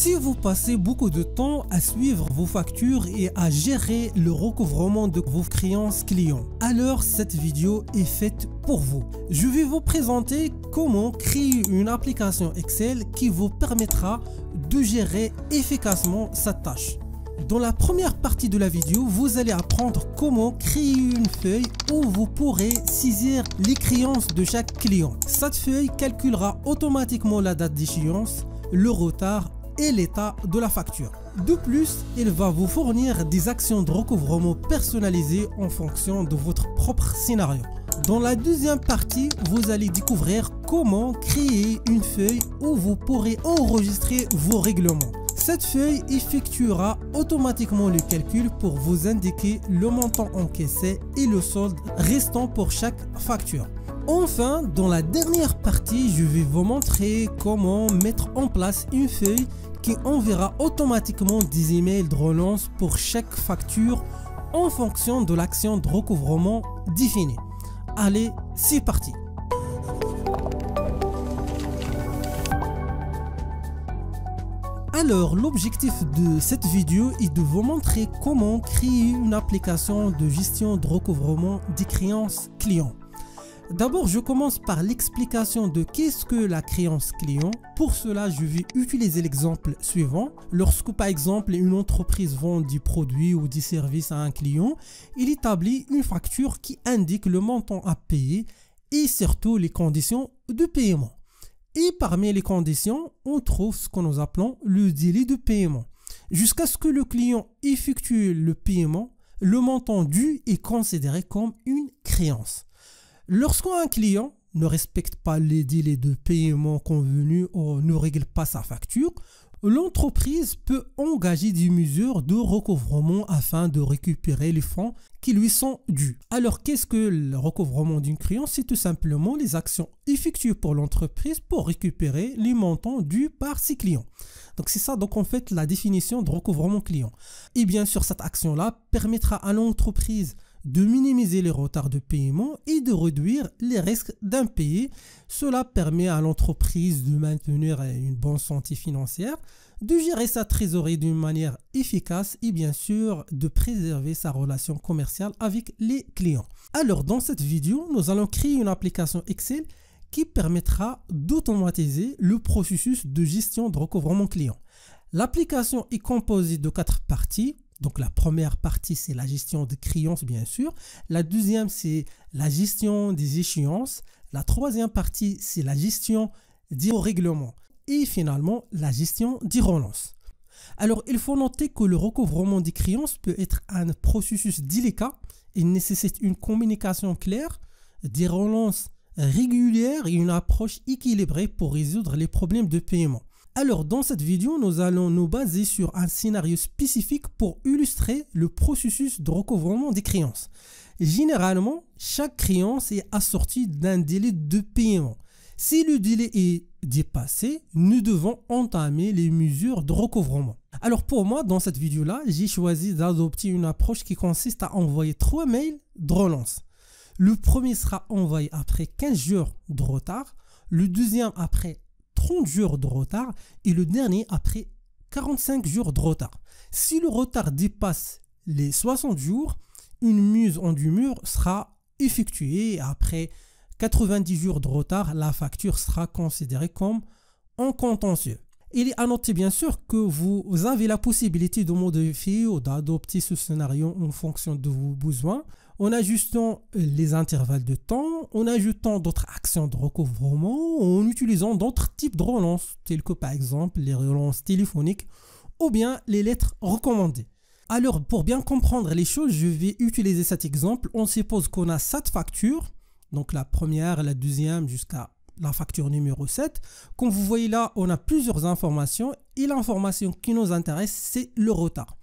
Si vous passez beaucoup de temps à suivre vos factures et à gérer le recouvrement de vos créances clients, alors cette vidéo est faite pour vous. Je vais vous présenter comment créer une application Excel qui vous permettra de gérer efficacement cette tâche. Dans la première partie de la vidéo, vous allez apprendre comment créer une feuille où vous pourrez saisir les créances de chaque client. Cette feuille calculera automatiquement la date d'échéance, le retard et l'état de la facture. De plus, il va vous fournir des actions de recouvrement personnalisées en fonction de votre propre scénario. Dans la deuxième partie, vous allez découvrir comment créer une feuille où vous pourrez enregistrer vos règlements. Cette feuille effectuera automatiquement le calcul pour vous indiquer le montant encaissé et le solde restant pour chaque facture. Enfin, dans la dernière partie, je vais vous montrer comment mettre en place une feuille qui enverra automatiquement des emails de relance pour chaque facture en fonction de l'action de recouvrement définie. Allez, c'est parti! Alors, l'objectif de cette vidéo est de vous montrer comment créer une application de gestion de recouvrement des créances clients. D'abord, je commence par l'explication de qu'est-ce que la créance client. Pour cela, je vais utiliser l'exemple suivant. Lorsque, par exemple, une entreprise vend des produits ou des services à un client, il établit une facture qui indique le montant à payer et surtout les conditions de paiement. Et parmi les conditions, on trouve ce que nous appelons le délai de paiement. Jusqu'à ce que le client effectue le paiement, le montant dû est considéré comme une créance. Lorsqu'un client ne respecte pas les délais de paiement convenus ou ne règle pas sa facture, l'entreprise peut engager des mesures de recouvrement afin de récupérer les fonds qui lui sont dus. Alors, qu'est-ce que le recouvrement d'une créance? C'est tout simplement les actions effectuées pour l'entreprise pour récupérer les montants dus par ses clients. Donc, c'est ça, donc en fait, la définition de recouvrement client. Et bien sûr, cette action-là permettra à l'entreprise de minimiser les retards de paiement et de réduire les risques d'impayés. Cela permet à l'entreprise de maintenir une bonne santé financière, de gérer sa trésorerie d'une manière efficace et bien sûr de préserver sa relation commerciale avec les clients. Alors dans cette vidéo, nous allons créer une application Excel qui permettra d'automatiser le processus de gestion de recouvrement client. L'application est composée de 4 parties. Donc la première partie, c'est la gestion des créances, bien sûr. La deuxième, c'est la gestion des échéances. La troisième partie, c'est la gestion des règlements. Et finalement, la gestion des relances. Alors, il faut noter que le recouvrement des créances peut être un processus délicat. Il nécessite une communication claire, des relances régulières et une approche équilibrée pour résoudre les problèmes de paiement. Alors, dans cette vidéo, nous allons nous baser sur un scénario spécifique pour illustrer le processus de recouvrement des créances. Généralement, chaque créance est assortie d'un délai de paiement. Si le délai est dépassé, nous devons entamer les mesures de recouvrement. Alors pour moi, dans cette vidéo-là, j'ai choisi d'adopter une approche qui consiste à envoyer 3 mails de relance. Le premier sera envoyé après 15 jours de retard, le deuxième après 30 jours de retard et le dernier après 45 jours de retard. Si le retard dépasse les 60 jours, une mise en demeure sera effectuée. Après 90 jours de retard, la facture sera considérée comme en contentieux. Il est à noter bien sûr que vous avez la possibilité de modifier ou d'adopter ce scénario en fonction de vos besoins, en ajustant les intervalles de temps, en ajoutant d'autres actions de recouvrement, en utilisant d'autres types de relances, tels que par exemple les relances téléphoniques ou bien les lettres recommandées. Alors pour bien comprendre les choses, je vais utiliser cet exemple. On suppose qu'on a 7 factures, donc la première, la deuxième jusqu'à la facture numéro 7. Comme vous voyez là, on a plusieurs informations et l'information qui nous intéresse, c'est le retard.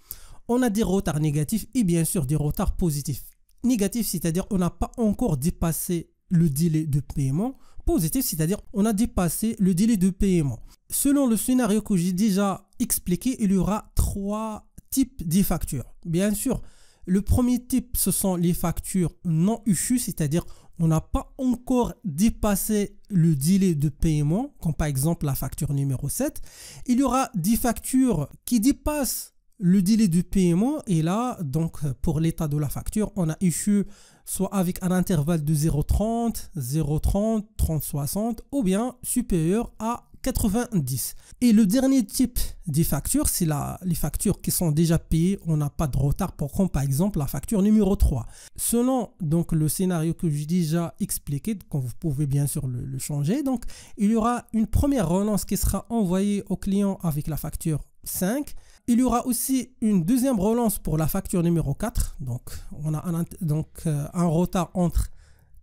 On a des retards négatifs et bien sûr des retards positifs. Négatif, c'est-à-dire on n'a pas encore dépassé le délai de paiement. Positif, c'est-à-dire on a dépassé le délai de paiement. Selon le scénario que j'ai déjà expliqué, il y aura 3 types de factures. Bien sûr, le premier type, ce sont les factures non issues, c'est-à-dire on n'a pas encore dépassé le délai de paiement, comme par exemple la facture numéro 7. Il y aura des factures qui dépassent le délai de paiement et là, donc pour l'état de la facture, on a issu soit avec un intervalle de 0,30, 0,30, 30,60 ou bien supérieur à 90. Et le dernier type des factures, c'est les factures qui sont déjà payées, on n'a pas de retard pour comme par exemple la facture numéro 3. Selon donc le scénario que j'ai déjà expliqué, quand vous pouvez bien sûr le changer, donc il y aura une première relance qui sera envoyée au client avec la facture 5. Il y aura aussi une deuxième relance pour la facture numéro 4. Donc, on a un retard entre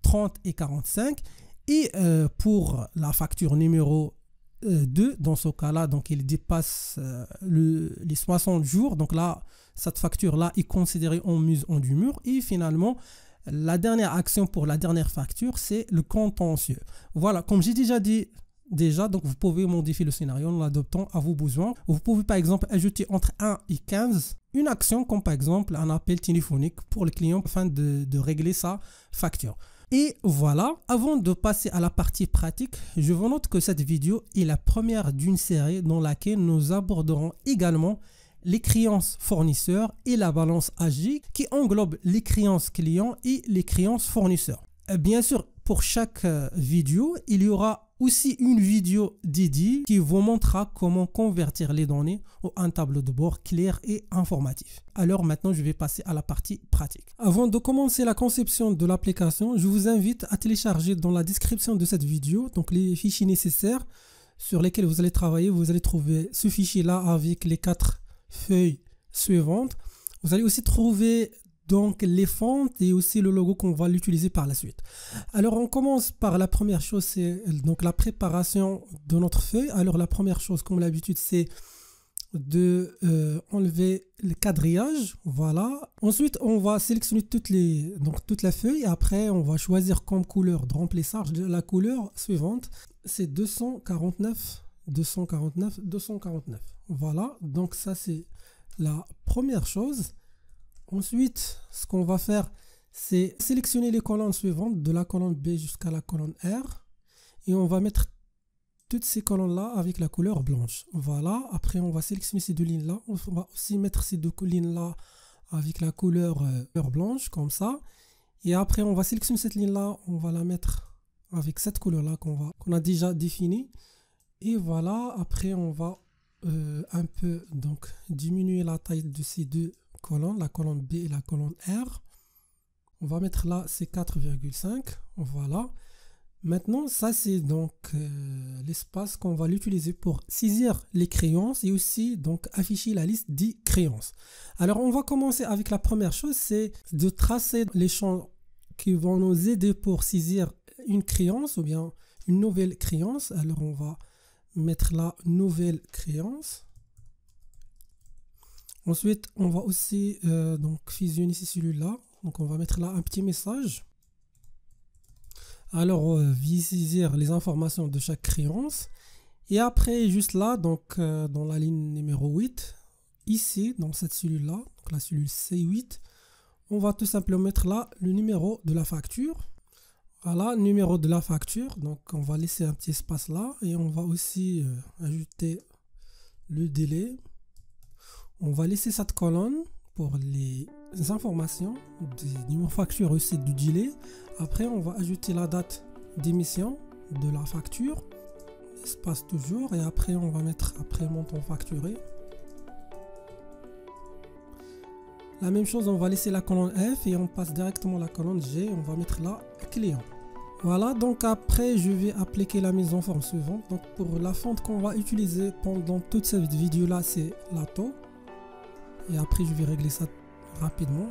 30 et 45. Et pour la facture numéro 2, dans ce cas-là, donc il dépasse les 60 jours. Donc là, cette facture-là est considérée en mise en demeure. Et finalement, la dernière action pour la dernière facture, c'est le contentieux. Voilà, comme j'ai déjà dit, donc vous pouvez modifier le scénario en l'adoptant à vos besoins. Vous pouvez par exemple ajouter entre 1 et 15 une action comme par exemple un appel téléphonique pour le client afin de régler sa facture. Et voilà, avant de passer à la partie pratique, je vous note que cette vidéo est la première d'une série dans laquelle nous aborderons également les créances fournisseurs et la balance AG qui englobe les créances clients et les créances fournisseurs. Bien sûr, pour chaque vidéo, il y aura aussi une vidéo dédiée qui vous montrera comment convertir les données en un tableau de bord clair et informatif. Alors maintenant, je vais passer à la partie pratique. Avant de commencer la conception de l'application, je vous invite à télécharger dans la description de cette vidéo donc les fichiers nécessaires sur lesquels vous allez travailler. Vous allez trouver ce fichier-là avec les 4 feuilles suivantes. Vous allez aussi trouver donc les fontes et aussi le logo qu'on va l'utiliser par la suite. Alors on commence par la première chose, c'est donc la préparation de notre feuille. Alors la première chose comme l'habitude c'est de enlever le quadrillage, voilà. Ensuite on va sélectionner toute la feuille et après on va choisir comme couleur de remplissage la couleur suivante, c'est 249, 249, 249. Voilà, donc ça c'est la première chose. Ensuite, ce qu'on va faire, c'est sélectionner les colonnes suivantes, de la colonne B jusqu'à la colonne R. Et on va mettre toutes ces colonnes-là avec la couleur blanche. Voilà, après on va sélectionner ces deux lignes-là. On va aussi mettre ces deux lignes-là avec la couleur blanche, comme ça. Et après, on va sélectionner cette ligne-là, on va la mettre avec cette couleur-là qu'on a déjà définie. Et voilà, après on va un peu donc diminuer la taille de ces deux colonne, la colonne B et la colonne R. On va mettre là c'est 4,5. Voilà. Maintenant, ça c'est donc l'espace qu'on va l'utiliser pour saisir les créances et aussi donc afficher la liste des créances. Alors on va commencer avec la première chose, c'est de tracer les champs qui vont nous aider pour saisir une créance ou bien une nouvelle créance. Alors on va mettre là nouvelle créance. Ensuite, on va aussi donc fusionner ces cellules-là. Donc, on va mettre là un petit message. Alors, saisir les informations de chaque créance. Et après, juste là, donc dans la ligne numéro 8, ici, dans cette cellule-là, donc la cellule C8, on va tout simplement mettre là le numéro de la facture. Voilà, numéro de la facture. Donc, on va laisser un petit espace là. Et on va aussi ajouter le délai. On va laisser cette colonne pour les informations des numéros facture aussi du délai. Après, on va ajouter la date d'émission de la facture, espace toujours, et après on va mettre après montant facturé. La même chose, on va laisser la colonne F et on passe directement à la colonne G. On va mettre là client. Voilà, donc après je vais appliquer la mise en forme suivante. Donc pour la fonte qu'on va utiliser pendant toute cette vidéo là, c'est Lato. Et après je vais régler ça rapidement.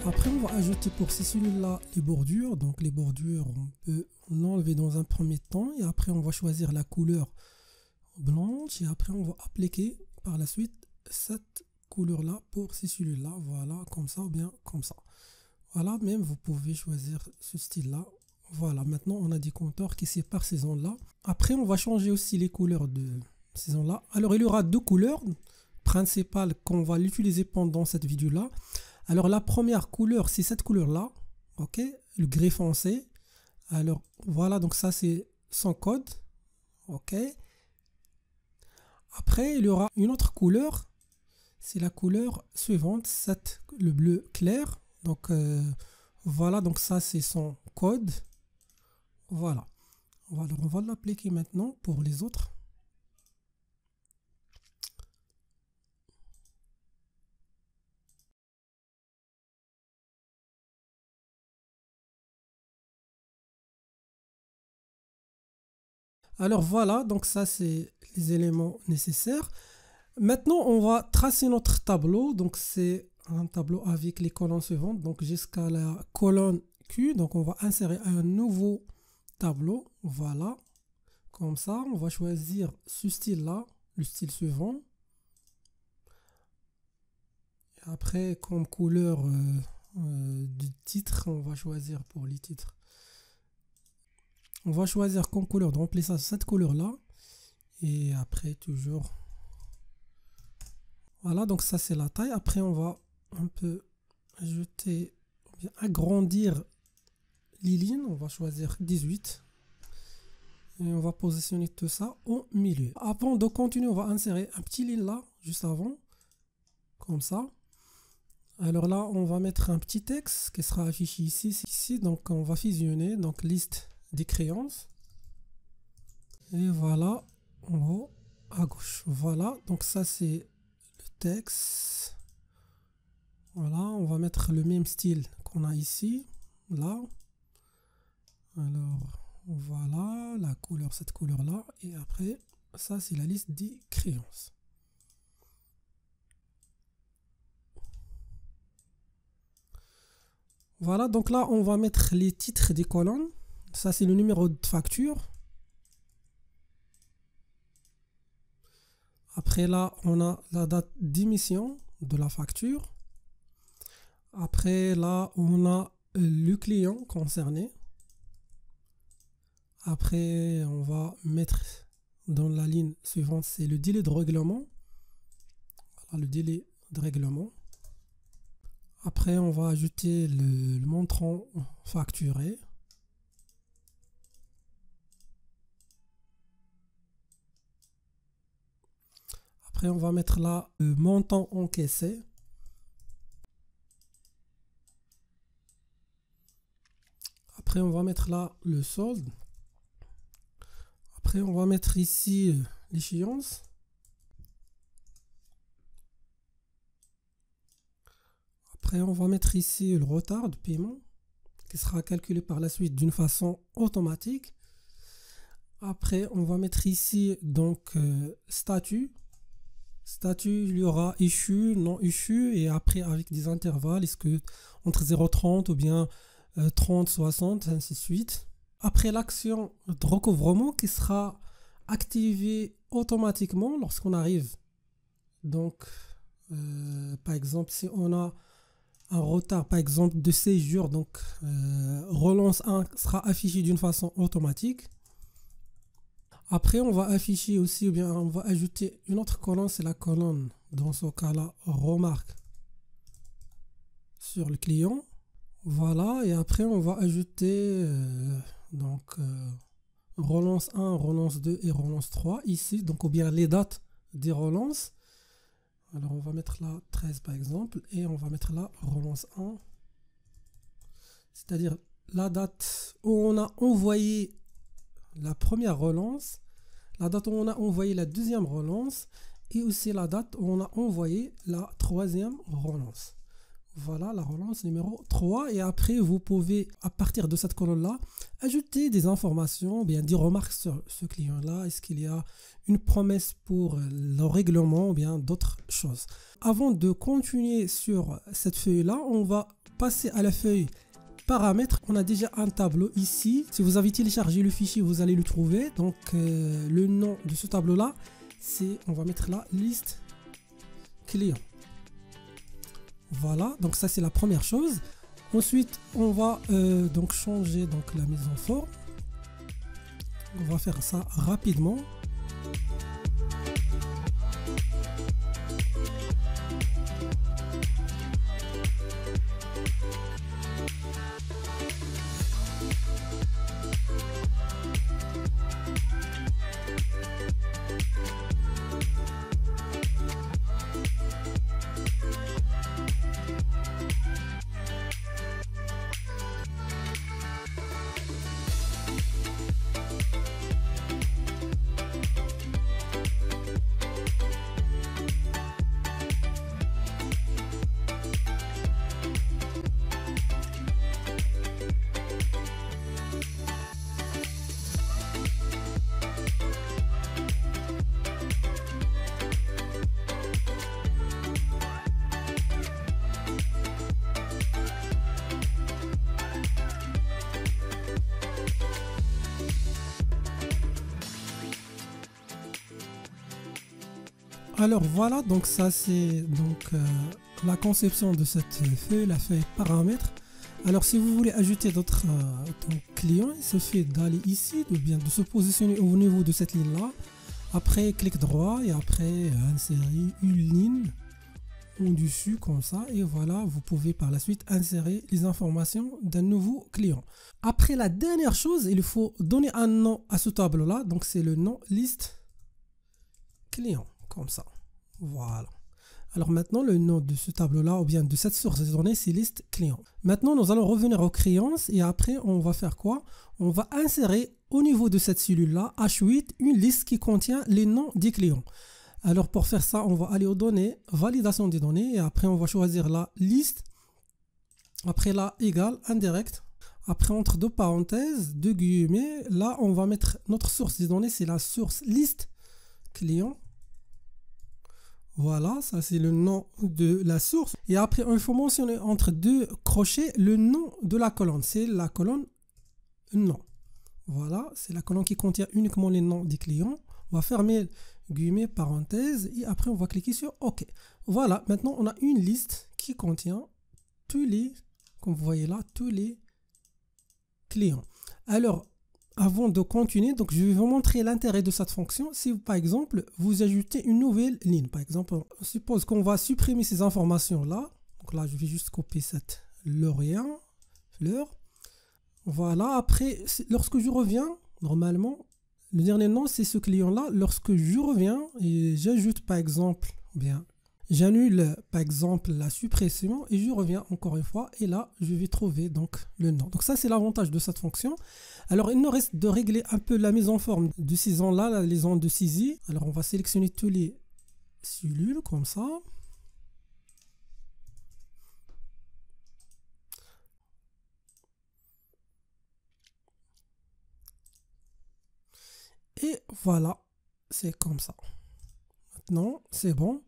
Après, on va ajouter pour ces cellules-là les bordures. Donc les bordures, on peut l'enlever dans un premier temps. Et après, on va choisir la couleur blanche. Et après, on va appliquer par la suite cette couleur-là pour ces cellules-là. Voilà, comme ça ou bien comme ça. Voilà, même vous pouvez choisir ce style-là. Voilà, maintenant on a des compteurs qui séparent ces zones-là. Après, on va changer aussi les couleurs de ces zones-là. Alors, il y aura deux couleurs principales qu'on va l'utiliser pendant cette vidéo-là. Alors, la première couleur, c'est cette couleur-là. Ok, le gris foncé. Alors, voilà, donc ça, c'est son code. Ok. Après, il y aura une autre couleur. C'est la couleur suivante, le bleu clair. Donc, voilà, donc ça, c'est son code. Voilà. On va l'appliquer maintenant pour les autres. Alors voilà, donc ça c'est les éléments nécessaires. Maintenant on va tracer notre tableau. Donc c'est un tableau avec les colonnes suivantes. Donc jusqu'à la colonne Q. Donc on va insérer un nouveau tableau. Voilà. Comme ça, on va choisir ce style-là, le style suivant. Et après, comme couleur du titre, on va choisir pour les titres. On va choisir comme couleur de remplissage cette couleur-là. Et après, toujours. Voilà, donc ça, c'est la taille. Après, on va un peu ajouter, bien agrandir les lignes. On va choisir 18. Et on va positionner tout ça au milieu. Avant de continuer, on va insérer un petit ligne là, juste avant. Comme ça. Alors là, on va mettre un petit texte qui sera affiché ici. Donc, on va fusionner. Donc, liste des créances. Et voilà, en haut, à gauche. Voilà, donc ça, c'est le texte. Voilà, on va mettre le même style qu'on a ici. Là. Alors, voilà, la couleur, cette couleur-là. Et après, ça, c'est la liste des créances. Voilà, donc là, on va mettre les titres des colonnes. Ça, c'est le numéro de facture. Après, là, on a la date d'émission de la facture. Après, là, on a le client concerné. Après, on va mettre dans la ligne suivante, c'est le délai de règlement. Voilà, le délai de règlement. Après, on va ajouter le montant facturé. Après, on va mettre là le montant encaissé. Après, on va mettre là le solde. Après, on va mettre ici l'échéance. Après, on va mettre ici le retard de paiement qui sera calculé par la suite d'une façon automatique. Après, on va mettre ici donc statut. Statut, il y aura issue, non issue et après avec des intervalles, est-ce que entre 0,30 ou bien 30, 60, ainsi de suite. Après l'action de recouvrement qui sera activée automatiquement lorsqu'on arrive. Donc, par exemple, si on a un retard, par exemple, de 16 jours, donc relance 1 sera affiché d'une façon automatique. Après, on va afficher aussi, ou bien on va ajouter une autre colonne, c'est la colonne, dans ce cas-là, remarque sur le client. Voilà, et après, on va ajouter relance 1, relance 2 et relance 3 ici, donc ou bien les dates des relances. Alors, on va mettre là 13 par exemple, et on va mettre là relance 1, c'est-à-dire la date où on a envoyé la première relance, la date où on a envoyé la deuxième relance et aussi la date où on a envoyé la troisième relance. Voilà la relance numéro 3 et après vous pouvez à partir de cette colonne là ajouter des informations, bien des remarques sur ce client là, est-ce qu'il y a une promesse pour le règlement ou bien d'autres choses. Avant de continuer sur cette feuille là, on va passer à la feuille paramètres, on a déjà un tableau ici. Si vous avez téléchargé le fichier, vous allez le trouver. Donc le nom de ce tableau là, c'est, on va mettre là, liste client. Voilà, donc ça c'est la première chose. Ensuite on va donc changer donc la mise en forme. On va faire ça rapidement. Alors voilà, donc ça c'est donc la conception de cette feuille, la feuille paramètres. Alors si vous voulez ajouter d'autres clients, il suffit d'aller ici, de se positionner au niveau de cette ligne là. Après clic droit et après insérer une ligne au-dessus comme ça. Et voilà, vous pouvez par la suite insérer les informations d'un nouveau client. Après la dernière chose, il faut donner un nom à ce tableau là. Donc c'est le nom liste client. Comme ça, voilà. Alors maintenant le nom de ce tableau là ou bien de cette source de données, c'est liste client. Maintenant nous allons revenir aux créances et après on va faire quoi? On va insérer au niveau de cette cellule là H8 une liste qui contient les noms des clients. Alors pour faire ça, on va aller aux données, validation des données, et après on va choisir la liste, après là égale indirect, après entre deux parenthèses, deux guillemets, là on va mettre notre source des données, c'est la source liste client. Voilà, ça c'est le nom de la source. Et après, il faut mentionner entre deux crochets le nom de la colonne. C'est la colonne nom. Voilà, c'est la colonne qui contient uniquement les noms des clients. On va fermer guillemets, parenthèse, et après on va cliquer sur OK. Voilà, maintenant on a une liste qui contient tous les, comme vous voyez là, tous les clients. Alors, avant de continuer, donc je vais vous montrer l'intérêt de cette fonction. Si par exemple vous ajoutez une nouvelle ligne, par exemple, on suppose qu'on va supprimer ces informations là. Donc là, je vais juste copier cette Lorient fleur. Voilà. Après, lorsque je reviens, normalement, le dernier nom c'est ce client là. Lorsque je reviens et j'ajoute par exemple, bien, j'annule par exemple la suppression et je reviens encore une fois et là je vais trouver donc le nom. Donc ça c'est l'avantage de cette fonction. Alors il nous reste de régler un peu la mise en forme de ces ondes là, les ondes de saisie. Alors on va sélectionner tous les cellules comme ça. Et voilà, c'est comme ça. Maintenant c'est bon.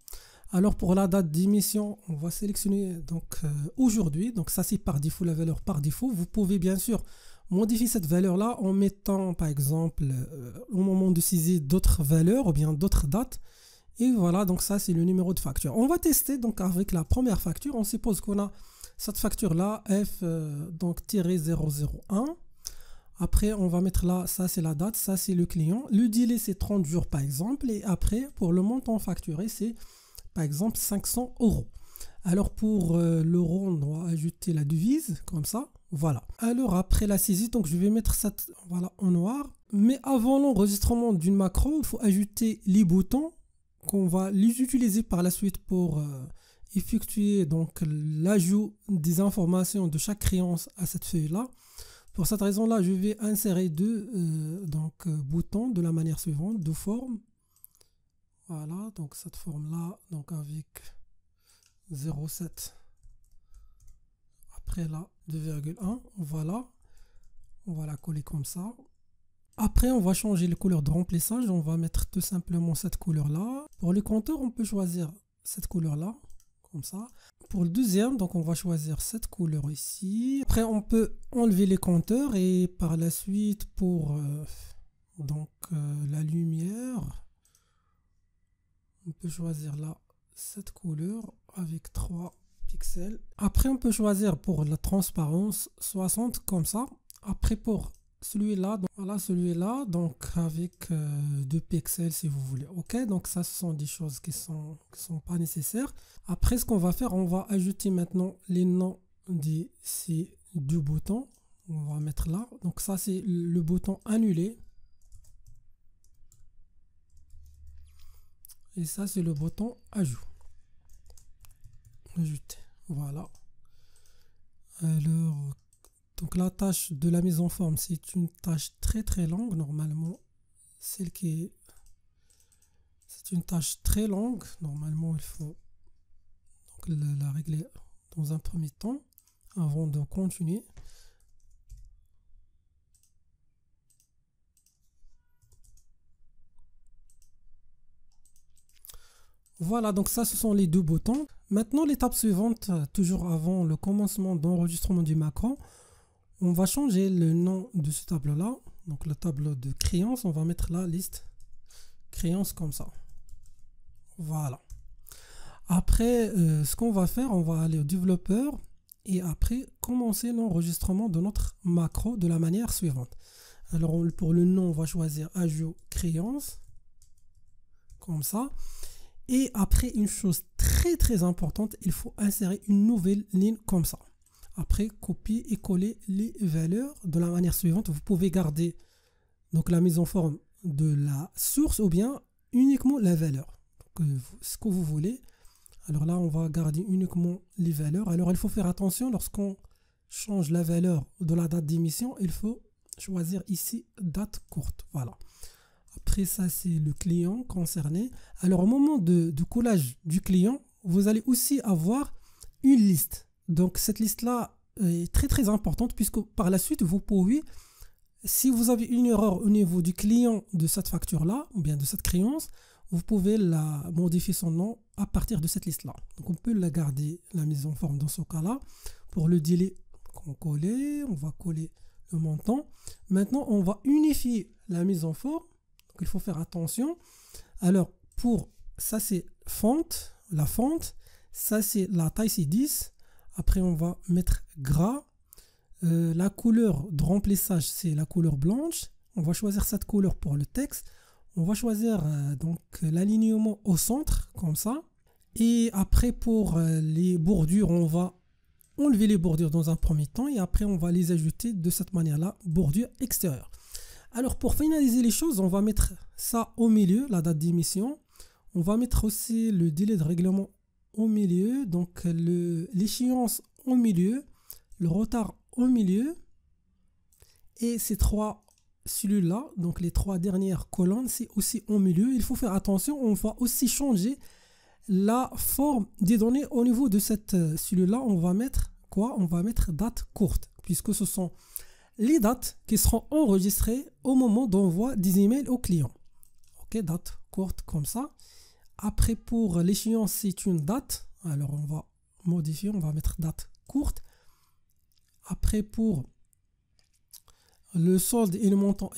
Alors pour la date d'émission, on va sélectionner donc aujourd'hui. Donc ça c'est par défaut, la valeur par défaut. Vous pouvez bien sûr modifier cette valeur là en mettant par exemple au moment de saisie d'autres valeurs ou bien d'autres dates. Et voilà, donc ça c'est le numéro de facture. On va tester donc avec la première facture. On suppose qu'on a cette facture là F donc -001. Après on va mettre là, ça c'est la date, ça c'est le client. Le délai c'est 30 jours par exemple. Et après pour le montant facturé c'est par exemple 500 €. Alors pour l'euro, on doit ajouter la devise comme ça. Voilà. Alors après la saisie, donc je vais mettre ça voilà, en noir. Mais avant l'enregistrement d'une macro, il faut ajouter les boutons qu'on va les utiliser par la suite pour effectuer donc l'ajout des informations de chaque créance à cette feuille là. Pour cette raison là, je vais insérer deux boutons de la manière suivante, deux formes. Voilà, donc cette forme là, donc avec 0,7 après là 2,1, voilà, on va la coller comme ça. Après on va changer les couleurs de remplissage, on va mettre tout simplement cette couleur là. Pour les compteurs on peut choisir cette couleur là comme ça. pour le deuxième, donc on va choisir cette couleur ici. Après, on peut enlever les compteurs et par la suite, pour la lumière, on peut choisir là cette couleur avec 3 pixels. Après, on peut choisir pour la transparence 60 comme ça. Après, pour celui-là, voilà celui-là, donc avec 2 pixels si vous voulez. Ok, donc ça, ce sont des choses qui sont pas nécessaires. Après, ce qu'on va faire, on va ajouter maintenant les noms de ces deux boutons. On va mettre là. Donc ça, c'est le bouton annuler. Et ça, c'est le bouton ajout. Ajouter. Voilà. Alors, donc la tâche de la mise en forme, c'est une tâche très longue. Normalement, c'est une tâche très longue. Normalement, il faut donc la régler dans un premier temps avant de continuer. Voilà, donc ça, ce sont les deux boutons. Maintenant, l'étape suivante, toujours avant le commencement d'enregistrement du macro, on va changer le nom de ce tableau-là. Donc, le tableau de créances, on va mettre la liste créances comme ça. Voilà. Après, ce qu'on va faire, on va aller au développeur et après, commencer l'enregistrement de notre macro de la manière suivante. Alors, pour le nom, on va choisir ajout créances comme ça. Et après, une chose très importante, il faut insérer une nouvelle ligne comme ça. Après, copier et coller les valeurs de la manière suivante. Vous pouvez garder donc la mise en forme de la source ou bien uniquement la valeur. Donc, ce que vous voulez. Alors là, on va garder uniquement les valeurs. Alors, il faut faire attention lorsqu'on change la valeur de la date d'émission. Il faut choisir ici date courte. Voilà. Après ça, c'est le client concerné. Alors au moment de collage du client, vous allez aussi avoir une liste. Donc cette liste-là est très importante puisque par la suite, vous pouvez, si vous avez une erreur au niveau du client de cette facture-là, ou bien de cette créance, vous pouvez la modifier son nom à partir de cette liste-là. Donc on peut la garder, la mise en forme dans ce cas-là. Pour le délai qu'on collait, on va coller le montant. Maintenant, on va unifier la mise en forme. Donc, il faut faire attention. Alors, pour ça, c'est fonte, la fonte. Ça, c'est la taille, c'est 10. Après, on va mettre gras. La couleur de remplissage, c'est la couleur blanche. On va choisir cette couleur pour le texte. On va choisir donc l'alignement au centre, comme ça. Et après, pour les bordures, on va enlever les bordures dans un premier temps. Et après, on va les ajouter de cette manière-là, bordure extérieure. Alors, pour finaliser les choses, on va mettre ça au milieu, la date d'émission. On va mettre aussi le délai de règlement au milieu, donc l'échéance au milieu, le retard au milieu. Et ces trois cellules-là, donc les trois dernières colonnes, c'est aussi au milieu. Il faut faire attention, on va aussi changer la forme des données au niveau de cette cellule-là. On va mettre quoi? On va mettre date courte, puisque ce sont les dates qui seront enregistrées au moment d'envoi des emails au client. Ok, date courte comme ça. Après, pour l'échéance, c'est une date. Alors, on va modifier, on va mettre date courte. Après, pour le solde et le montant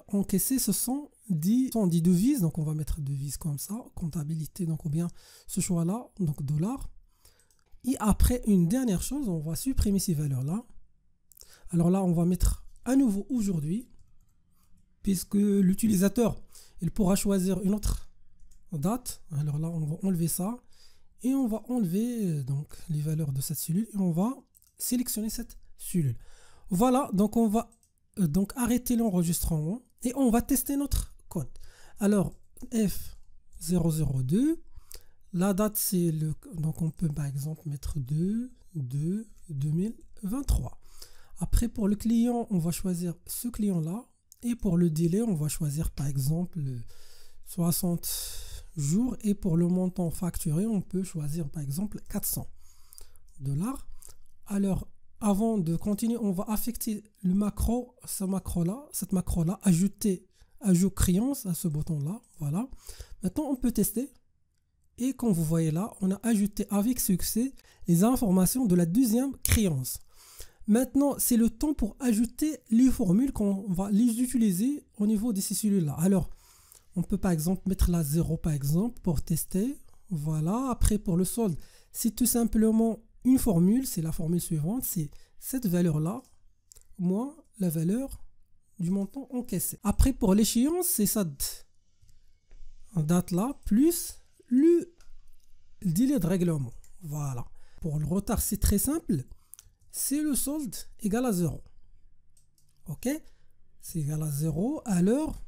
encaissé, ce sont des devises. Donc, on va mettre devises comme ça, comptabilité, donc ou bien ce choix-là, donc dollars. Et après, une dernière chose, on va supprimer ces valeurs-là. Alors là, on va mettre à nouveau aujourd'hui, puisque l'utilisateur, il pourra choisir une autre date. Alors là, on va enlever ça et on va enlever donc les valeurs de cette cellule et on va sélectionner cette cellule. Voilà, donc on va donc arrêter l'enregistrement et on va tester notre code. Alors F002, la date c'est le, donc on peut par exemple mettre 2/2/2023. Après, pour le client, on va choisir ce client-là. Et pour le délai, on va choisir par exemple 60 jours. Et pour le montant facturé, on peut choisir par exemple 400 $. Alors, avant de continuer, on va affecter le macro, cette macro-là, ajouter ajout créance à ce bouton-là. Voilà. Maintenant, on peut tester. Et comme vous voyez là, on a ajouté avec succès les informations de la deuxième créance. Maintenant, c'est le temps pour ajouter les formules qu'on va les utiliser au niveau de ces cellules-là. Alors, on peut par exemple mettre la 0 par exemple pour tester. Voilà, après pour le solde, c'est tout simplement une formule, c'est la formule suivante, c'est cette valeur-là moins la valeur du montant encaissé. Après pour l'échéance, c'est ça date là plus le délai de règlement. Voilà. Pour le retard, c'est très simple. C'est le solde égal à 0. Ok? C'est égal à 0. Alors,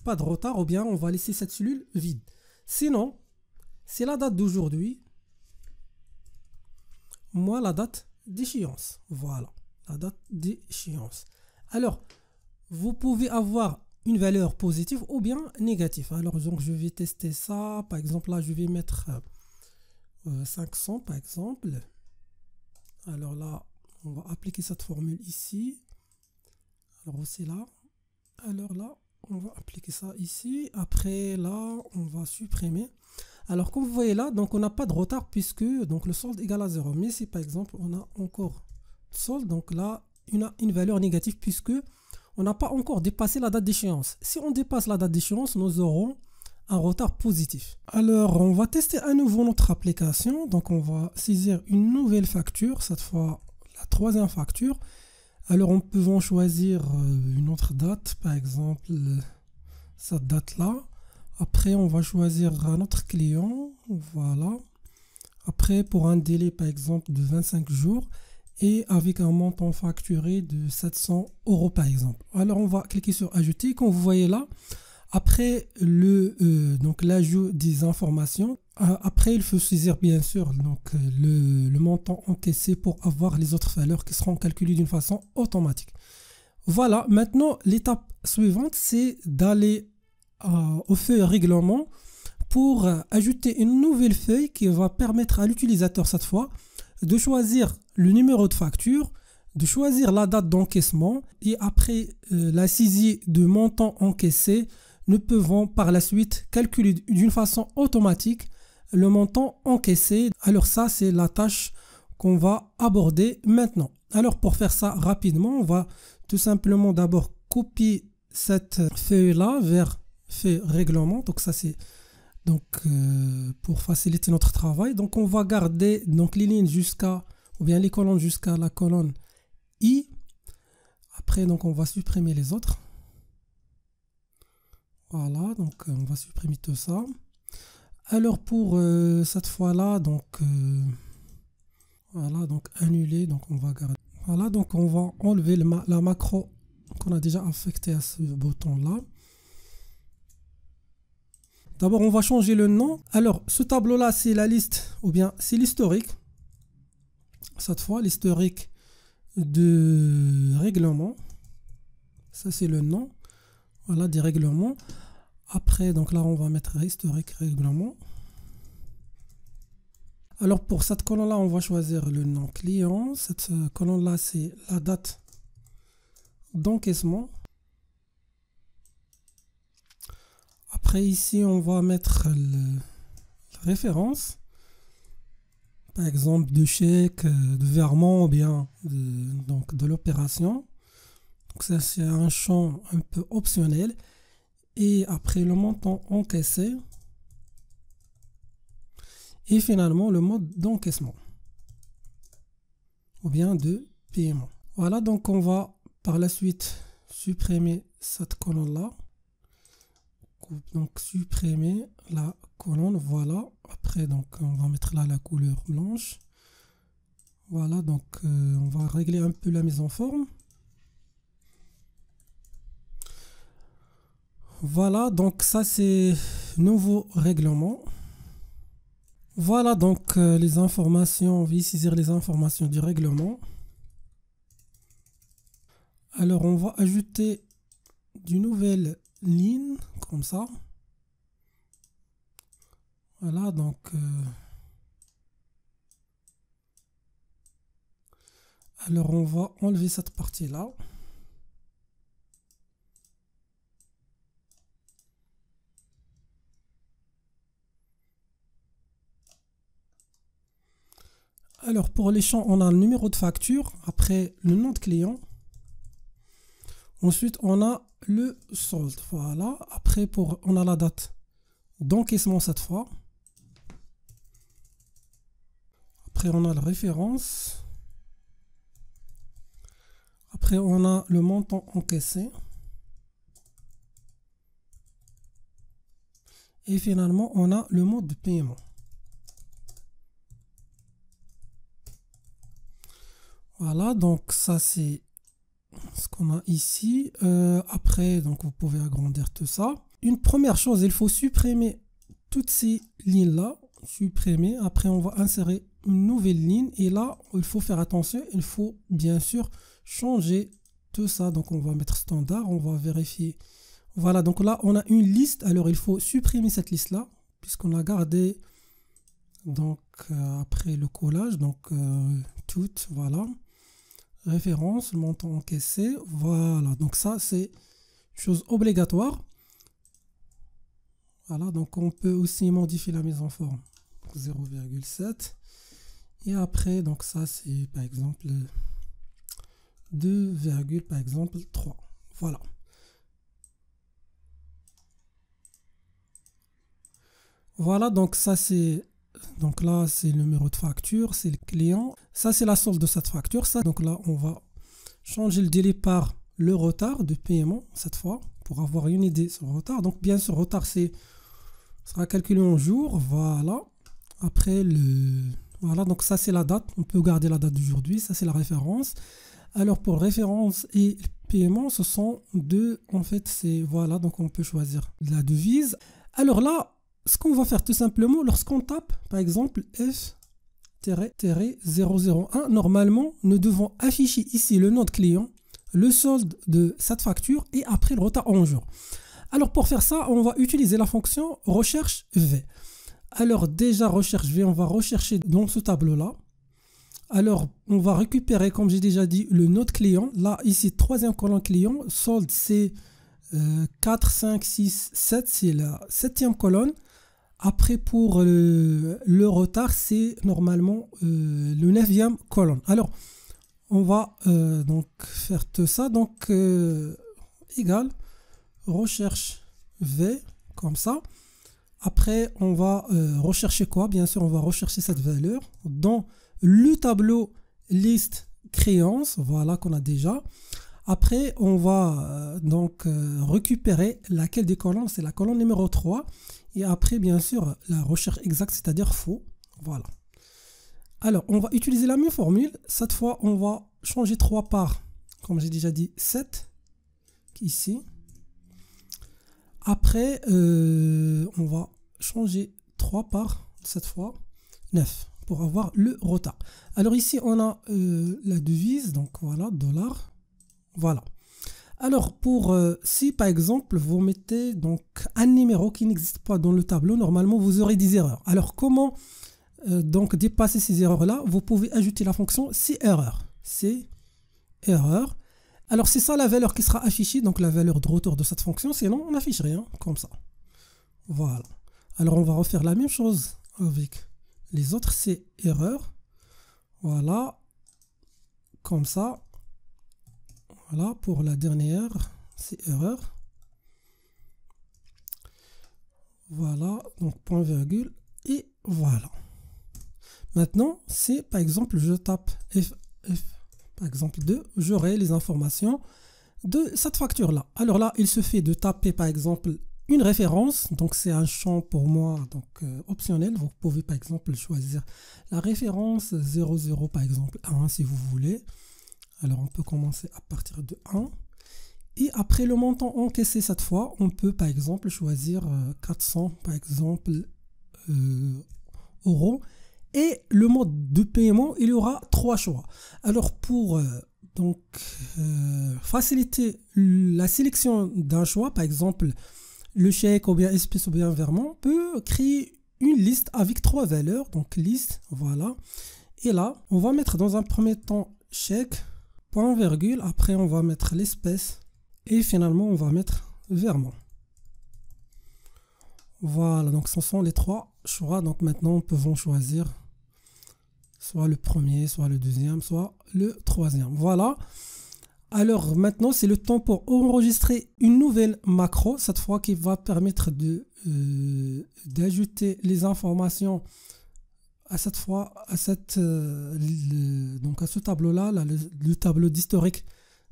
pas de retard ou bien on va laisser cette cellule vide. Sinon, c'est la date d'aujourd'hui moins la date d'échéance. Voilà. La date d'échéance. Alors, vous pouvez avoir une valeur positive ou bien négative. Alors, donc, je vais tester ça. Par exemple, là, je vais mettre 500, par exemple. Alors là, on va appliquer cette formule ici. Alors aussi là. Alors là, on va appliquer ça ici. Après, là, on va supprimer. Alors, comme vous voyez là, donc on n'a pas de retard puisque donc, le solde est égal à 0. Mais si par exemple, on a encore solde, donc là, on a une valeur négative puisque on n'a pas encore dépassé la date d'échéance. Si on dépasse la date d'échéance, nous aurons un retard positif. Alors, on va tester à nouveau notre application. Donc, on va saisir une nouvelle facture, cette fois la troisième facture. Alors, on peut choisir une autre date, par exemple, cette date-là. Après, on va choisir un autre client. Voilà. Après, pour un délai, par exemple, de 25 jours et avec un montant facturé de 700 € par exemple. Alors, on va cliquer sur Ajouter. Comme vous voyez là, après donc l'ajout des informations, après il faut saisir bien sûr donc, le montant encaissé pour avoir les autres valeurs qui seront calculées d'une façon automatique. Voilà, maintenant l'étape suivante c'est d'aller aux feuilles règlement pour ajouter une nouvelle feuille qui va permettre à l'utilisateur cette fois de choisir le numéro de facture, de choisir la date d'encaissement et après la saisie de montant encaissé, nous pouvons par la suite calculer d'une façon automatique le montant encaissé. Alors ça, c'est la tâche qu'on va aborder maintenant. Alors pour faire ça rapidement, on va tout simplement d'abord copier cette feuille-là vers feuille règlement. Donc ça, c'est donc pour faciliter notre travail. Donc on va garder donc les lignes jusqu'à, ou bien les colonnes jusqu'à la colonne I. Après, donc on va supprimer les autres. Voilà, donc on va supprimer tout ça. Alors pour cette fois-là, donc voilà, donc annuler, donc on va garder. Voilà, donc on va enlever la macro qu'on a déjà affectée à ce bouton-là. D'abord, on va changer le nom. Alors, ce tableau-là, c'est la liste, ou bien c'est l'historique. Cette fois, l'historique de règlement. Ça, c'est le nom. Voilà, des règlements. Après, donc là, on va mettre historique règlement. Alors, pour cette colonne-là, on va choisir le nom client. Cette colonne-là, c'est la date d'encaissement. Après, ici, on va mettre la référence. Par exemple, de chèque, de virement ou bien de l'opération. Donc, ça, c'est un champ un peu optionnel. Et après le montant encaissé et finalement le mode d'encaissement ou bien de paiement. Voilà, donc on va par la suite supprimer cette colonne là, donc supprimer la colonne. Voilà, après donc on va mettre là la couleur blanche. Voilà, donc on va régler un peu la mise en forme. Voilà, donc ça c'est nouveau règlement. Voilà donc les informations, on va saisir les informations du règlement. Alors on va ajouter d'une nouvelle ligne comme ça. Voilà, donc alors on va enlever cette partie-là. Alors pour les champs, on a le numéro de facture, après le nom de client. Ensuite, on a le solde. Voilà. Après, on a la date d'encaissement cette fois. Après, on a la référence. Après, on a le montant encaissé. Et finalement, on a le mode de paiement. Voilà, donc ça c'est ce qu'on a ici. Après, donc vous pouvez agrandir tout ça. Une première chose, il faut supprimer toutes ces lignes-là. Supprimer. Après, on va insérer une nouvelle ligne. Et là, il faut faire attention. Il faut bien sûr changer tout ça. Donc, on va mettre standard. On va vérifier. Voilà, donc là, on a une liste. Alors, il faut supprimer cette liste-là, puisqu'on a gardé donc après le collage. Donc, toutes, voilà. Référence, le montant encaissé. Voilà, donc ça, c'est chose obligatoire. Voilà, donc on peut aussi modifier la mise en forme. 0,7. Et après, donc ça, c'est par exemple 2, par exemple 3. Voilà. Voilà, donc ça c'est, donc là c'est le numéro de facture, c'est le client. Ça c'est la solde de cette facture. Ça, donc là on va changer le délai par le retard de paiement cette fois pour avoir une idée sur le retard. Donc bien sûr, retard sera calculé en jours. Voilà. Après voilà, donc ça c'est la date. On peut garder la date d'aujourd'hui. Ça c'est la référence. Alors pour référence et paiement, ce sont deux. En fait, c'est voilà, donc on peut choisir la devise. Alors là, ce qu'on va faire tout simplement, lorsqu'on tape par exemple F-001, normalement nous devons afficher ici le nom de client, le solde de cette facture et après le retard en jour. Alors pour faire ça, on va utiliser la fonction recherche V. Alors déjà recherche V, on va rechercher dans ce tableau là. Alors on va récupérer, comme j'ai déjà dit, le nom de client. Là ici troisième colonne client, solde c'est 4, 5, 6, 7, c'est la septième colonne. Après, pour le retard, c'est normalement le 9e colonne. Alors, on va donc faire tout ça. Donc, égal, recherche V, comme ça. Après, on va rechercher quoi? Bien sûr, on va rechercher cette valeur dans le tableau liste créance, voilà, qu'on a déjà. Après, on va donc récupérer laquelle des colonnes? C'est la colonne numéro 3. Et après, bien sûr, la recherche exacte, c'est-à-dire faux. Voilà. Alors, on va utiliser la même formule. Cette fois, on va changer 3 par, comme j'ai déjà dit, 7. Ici. Après, on va changer 3 par, cette fois, 9. Pour avoir le retard. Alors ici, on a la devise. Donc voilà, $. Voilà. Alors, si par exemple, vous mettez donc un numéro qui n'existe pas dans le tableau, normalement, vous aurez des erreurs. Alors, comment donc dépasser ces erreurs-là? Vous pouvez ajouter la fonction CError. CError. Alors, c'est ça la valeur qui sera affichée, donc la valeur de retour de cette fonction. Sinon, on n'affiche rien, comme ça. Voilà. Alors, on va refaire la même chose avec les autres CError. Voilà. Comme ça. Voilà, pour la dernière, c'est erreur. Voilà, donc point virgule, et voilà. Maintenant, si par exemple je tape F par exemple 2, j'aurai les informations de cette facture-là. Alors là, il se fait de taper par exemple une référence, donc c'est un champ pour moi donc optionnel. Vous pouvez par exemple choisir la référence 00 par exemple 1 si vous voulez. Alors on peut commencer à partir de 1. Et après le montant encaissé cette fois, on peut par exemple choisir 400 par exemple euros. Et le mode de paiement, il y aura 3 choix. Alors pour faciliter la sélection d'un choix, par exemple le chèque ou bien espèce ou bien virement, on peut créer une liste avec 3 valeurs. Donc liste, voilà. Et là, on va mettre dans un premier temps chèque. Point virgule, après on va mettre l'espèce et finalement on va mettre virement. Voilà, donc ce sont les 3 choix. Donc maintenant nous pouvons choisir soit le premier, soit le deuxième, soit le troisième. Voilà. Alors maintenant, c'est le temps pour enregistrer une nouvelle macro, cette fois qui va permettre d'ajouter les informations à cette fois à donc à ce tableau-là, le tableau d'historique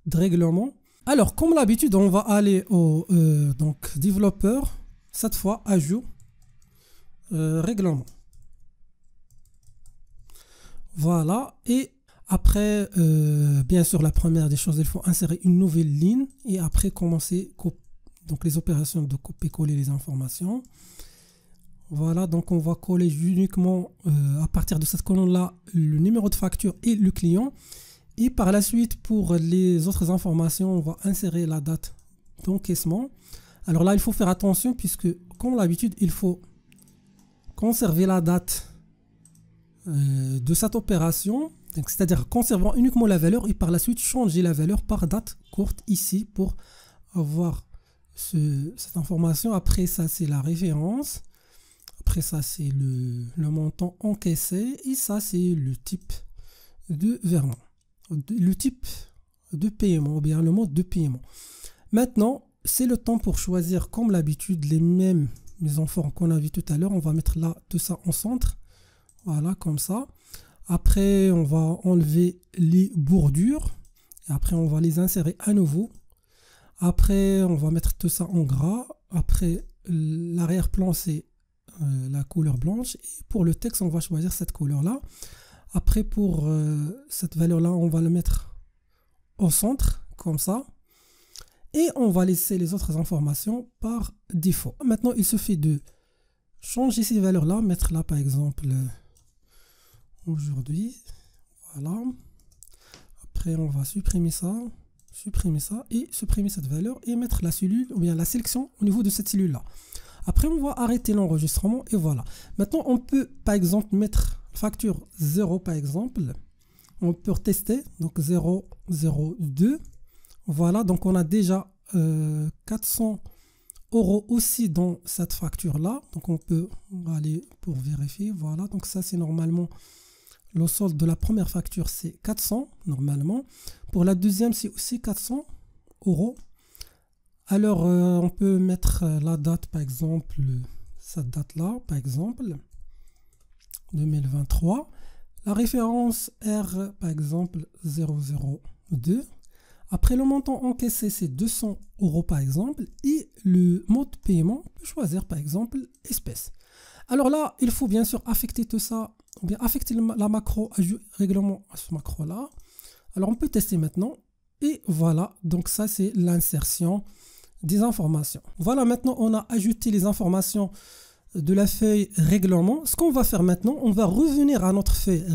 de règlement. Alors, comme l'habitude, on va aller au donc développeur, cette fois ajout règlement. Voilà, et après, bien sûr, la première des choses, il faut insérer une nouvelle ligne et après commencer donc les opérations de copier-coller les informations. Voilà, donc on va coller uniquement à partir de cette colonne-là le numéro de facture et le client. Et par la suite, pour les autres informations, on va insérer la date d'encaissement. Alors là, il faut faire attention puisque, comme l'habitude, il faut conserver la date de cette opération. C'est-à-dire conservant uniquement la valeur et par la suite changer la valeur par date courte ici pour avoir cette information. Après ça, c'est la référence. Après ça, c'est le montant encaissé. Et ça, c'est le type de virement. Le type de paiement ou bien le mode de paiement. Maintenant, c'est le temps pour choisir comme l'habitude les mêmes mises en forme qu'on a vu tout à l'heure. On va mettre là tout ça en centre. Voilà, comme ça. Après, on va enlever les bordures. Et après, on va les insérer à nouveau. Après, on va mettre tout ça en gras. Après, l'arrière-plan, c'est la couleur blanche. Et pour le texte, on va choisir cette couleur-là. Après, pour cette valeur-là, on va le mettre au centre, comme ça. Et on va laisser les autres informations par défaut. Maintenant, il suffit de changer ces valeurs-là. Mettre là, par exemple, aujourd'hui. Voilà. Après, on va supprimer ça et supprimer cette valeur et mettre la cellule ou bien la sélection au niveau de cette cellule-là. Après, on va arrêter l'enregistrement et voilà. Maintenant, on peut, par exemple, mettre facture 0, par exemple. On peut tester, donc 0, 0, 2. Voilà, donc on a déjà 400 € aussi dans cette facture-là. Donc, on peut aller pour vérifier. Voilà, donc ça, c'est normalement le solde de la première facture, c'est 400 normalement. Pour la deuxième, c'est aussi 400 €. Alors, on peut mettre la date, par exemple, cette date-là, par exemple, 2023. La référence R, par exemple, 002. Après, le montant encaissé, c'est 200 € par exemple. Et le mode de paiement, on peut choisir, par exemple, espèce. Alors là, il faut bien sûr affecter tout ça, ou bien affecter la macro ajout règlement à ce macro-là. Alors, on peut tester maintenant. Et voilà, donc ça, c'est l'insertion des informations. Voilà, maintenant, on a ajouté les informations de la feuille règlement. Ce qu'on va faire maintenant, on va revenir à notre feuille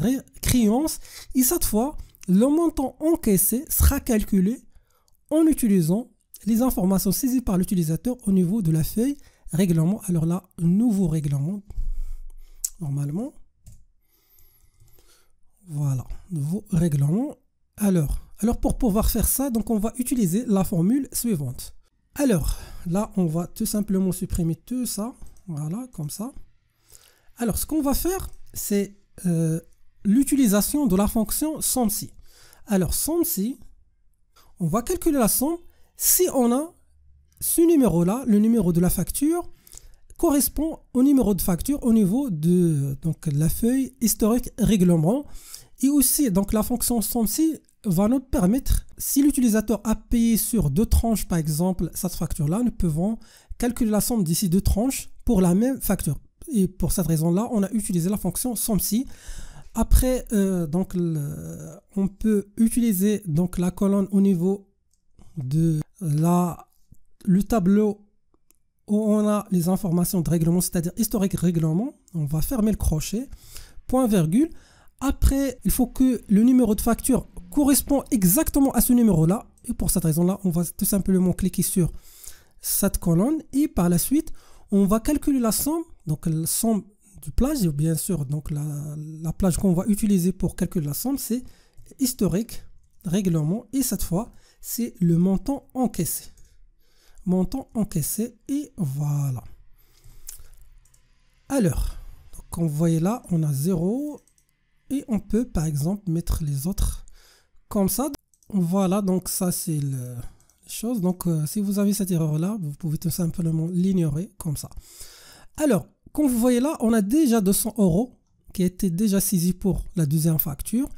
créance. Et cette fois, le montant encaissé sera calculé en utilisant les informations saisies par l'utilisateur au niveau de la feuille règlement. Alors là, nouveau règlement, normalement. Voilà, nouveau règlement. Alors pour pouvoir faire ça, donc on va utiliser la formule suivante. Alors, là, on va tout simplement supprimer tout ça. Voilà, comme ça. Alors, ce qu'on va faire, c'est l'utilisation de la fonction SOMSI. Alors, SOMSI, on va calculer la somme si on a ce numéro-là, le numéro de la facture, correspond au numéro de facture au niveau de donc, la feuille historique règlement. Et aussi, donc, la fonction SOMSI va nous permettre, si l'utilisateur a payé sur 2 tranches, par exemple, cette facture-là, nous pouvons calculer la somme d'ici 2 tranches pour la même facture. Et pour cette raison-là, on a utilisé la fonction SOMSI. Après, donc, on peut utiliser donc, la colonne au niveau de le tableau où on a les informations de règlement, c'est-à-dire historique règlement. On va fermer le crochet, point virgule. Après, il faut que le numéro de facture correspond exactement à ce numéro-là. Et pour cette raison-là, on va tout simplement cliquer sur cette colonne. Et par la suite, on va calculer la somme. Donc, la somme du plage, bien sûr, donc la plage qu'on va utiliser pour calculer la somme, c'est historique, règlement. Et cette fois, c'est le montant encaissé. Montant encaissé. Et voilà. Alors, comme vous voyez là, on a 0, et on peut par exemple mettre les autres comme ça. Voilà, donc ça c'est la chose. Donc si vous avez cette erreur là, vous pouvez tout simplement l'ignorer comme ça. Alors, comme vous voyez là, on a déjà 200 € qui a été déjà saisi pour la deuxième facture.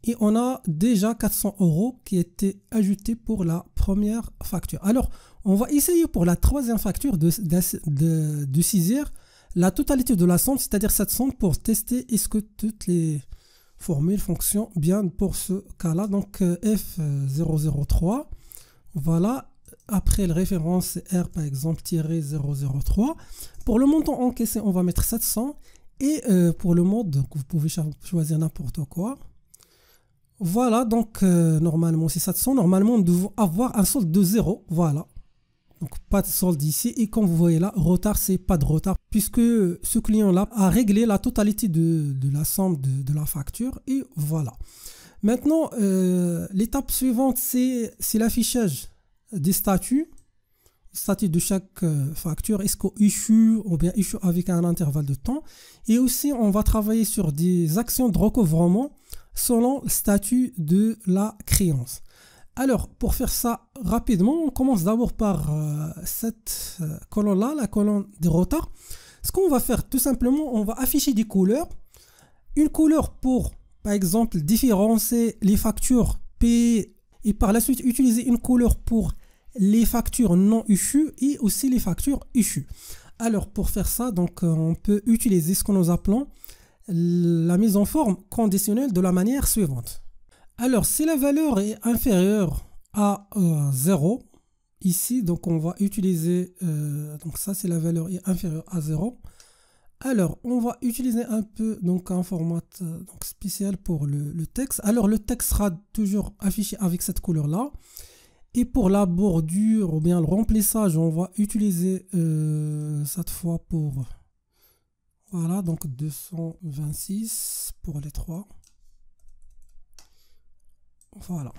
Et on a déjà 400 € qui étaient ajoutés pour la première facture. Alors, on va essayer pour la troisième facture de saisir la totalité de la somme, c'est-à-dire cette somme, pour tester est-ce que toutes les formules fonctionnent bien pour ce cas-là. Donc F003, voilà, après la référence R par exemple -003. Pour le montant encaissé, on va mettre 700 et pour le mode, donc vous pouvez choisir n'importe quoi. Voilà, donc normalement c'est 700, normalement nous devons avoir un solde de 0, voilà. Donc pas de solde ici, et comme vous voyez là, retard, c'est pas de retard, puisque ce client-là a réglé la totalité de la somme de la facture, et voilà. Maintenant, l'étape suivante, c'est l'affichage des statuts de chaque facture, est-ce qu'on issue ou bien issue avec un intervalle de temps, et aussi on va travailler sur des actions de recouvrement selon le statut de la créance. Alors, pour faire ça rapidement, on commence d'abord par cette colonne-là, la colonne des retards. Ce qu'on va faire, tout simplement, on va afficher des couleurs. Une couleur pour, par exemple, différencier les factures payées et par la suite utiliser une couleur pour les factures non issues et aussi les factures issues. Alors, pour faire ça, donc, on peut utiliser ce que nous appelons la mise en forme conditionnelle de la manière suivante. Alors, si la valeur est inférieure à 0, ici, donc on va utiliser, donc ça c'est la valeur est inférieure à 0. Alors, on va utiliser un peu donc un format donc spécial pour le texte. Alors, le texte sera toujours affiché avec cette couleur-là. Et pour la bordure ou bien le remplissage, on va utiliser cette fois pour... Voilà, donc 226 pour les trois. Voilà.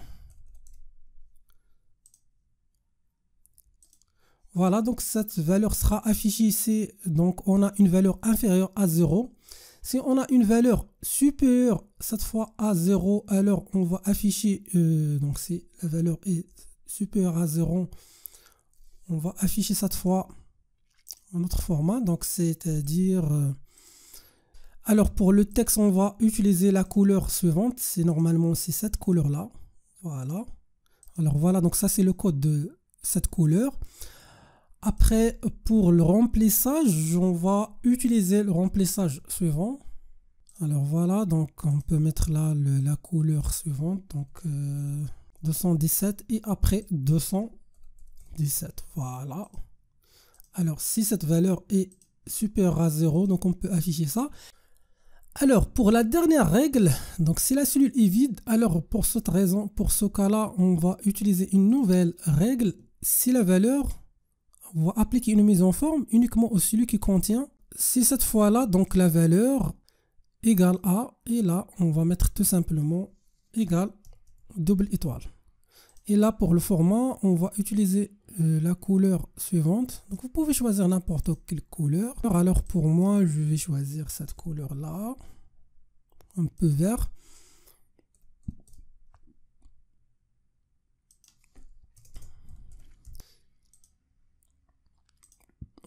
Voilà, donc cette valeur sera affichée ici. Donc on a une valeur inférieure à 0. Si on a une valeur supérieure cette fois à 0, alors on va afficher, donc si la valeur est supérieure à 0, on va afficher cette fois un autre format, donc c'est-à-dire... alors pour le texte, on va utiliser la couleur suivante, c'est normalement c'est cette couleur-là, voilà. Alors voilà, donc ça c'est le code de cette couleur. Après, pour le remplissage, on va utiliser le remplissage suivant. Alors voilà, donc on peut mettre là la couleur suivante, donc 217 et après 217, voilà. Alors si cette valeur est supérieure à 0, donc on peut afficher ça. Alors pour la dernière règle, donc si la cellule est vide, alors pour cette raison, pour ce cas-là, on va utiliser une nouvelle règle. Si la valeur, on va appliquer une mise en forme uniquement au cellule qui contient, si cette fois-là, donc la valeur égale à, et là on va mettre tout simplement égale double étoile. Et là pour le format, on va utiliser la couleur suivante. Donc vous pouvez choisir n'importe quelle couleur. Alors pour moi, je vais choisir cette couleur là, un peu vert.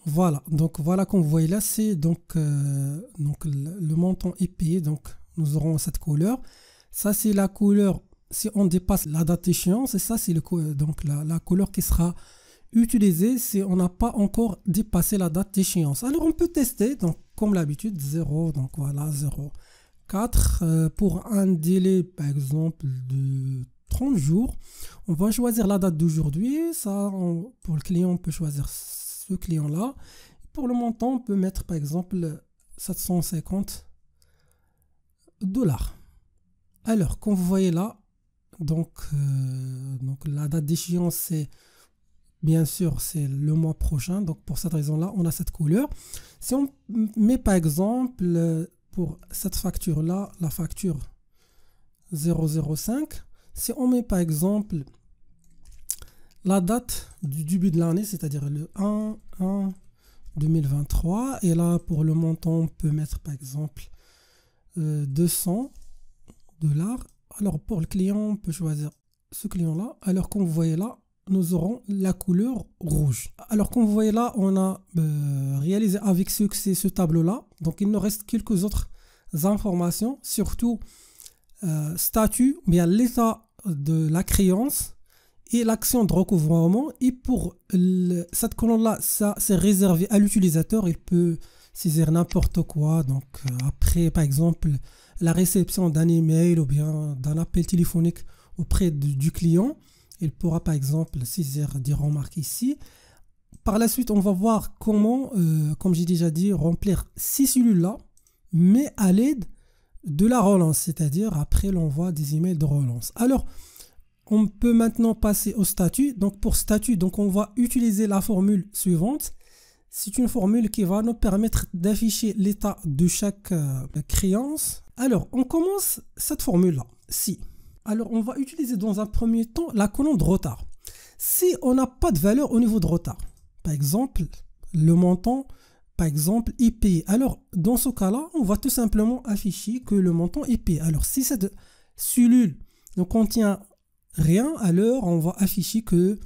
Voilà, donc voilà comme vous voyez là, c'est donc le montant est payé, donc nous aurons cette couleur. Ça c'est la couleur si on dépasse la date d'échéance, et ça c'est donc la couleur qui sera utilisée si on n'a pas encore dépassé la date d'échéance. Alors on peut tester, donc comme l'habitude 0, donc voilà 0, 4 pour un délai par exemple de 30 jours. On va choisir la date d'aujourd'hui, ça pour le client on peut choisir ce client là. Pour le montant on peut mettre par exemple 750 $. Alors comme vous voyez là, donc la date d'échéance c'est bien sûr c'est le mois prochain, donc pour cette raison là on a cette couleur. Si on met par exemple pour cette facture là, la facture 005, si on met par exemple la date du début de l'année, c'est-à-dire le 1/1/2023, et là pour le montant on peut mettre par exemple 200, $. Alors pour le client, on peut choisir ce client-là. Alors comme vous voyez là, nous aurons la couleur rouge. Alors comme vous voyez là, on a réalisé avec succès ce tableau-là. Donc il nous reste quelques autres informations, surtout statut, bien l'état de la créance et l'action de recouvrement. Et pour cette colonne-là, ça c'est réservé à l'utilisateur. Il peut saisir n'importe quoi. Donc après, par exemple, la réception d'un email ou bien d'un appel téléphonique auprès du client, il pourra par exemple saisir des remarques ici. Par la suite, on va voir comment, comme j'ai déjà dit, remplir ces cellules-là, mais à l'aide de la relance, c'est-à-dire après l'envoi des emails de relance. Alors, on peut maintenant passer au statut. Donc pour statut, donc on va utiliser la formule suivante. C'est une formule qui va nous permettre d'afficher l'état de chaque créance. Alors, on commence cette formule-là. Si. Alors, on va utiliser dans un premier temps la colonne de retard. Si on n'a pas de valeur au niveau de retard, par exemple, le montant, par exemple, est payé. Alors, dans ce cas-là, on va tout simplement afficher que le montant est payé. Alors, si cette cellule ne contient rien, alors on va afficher que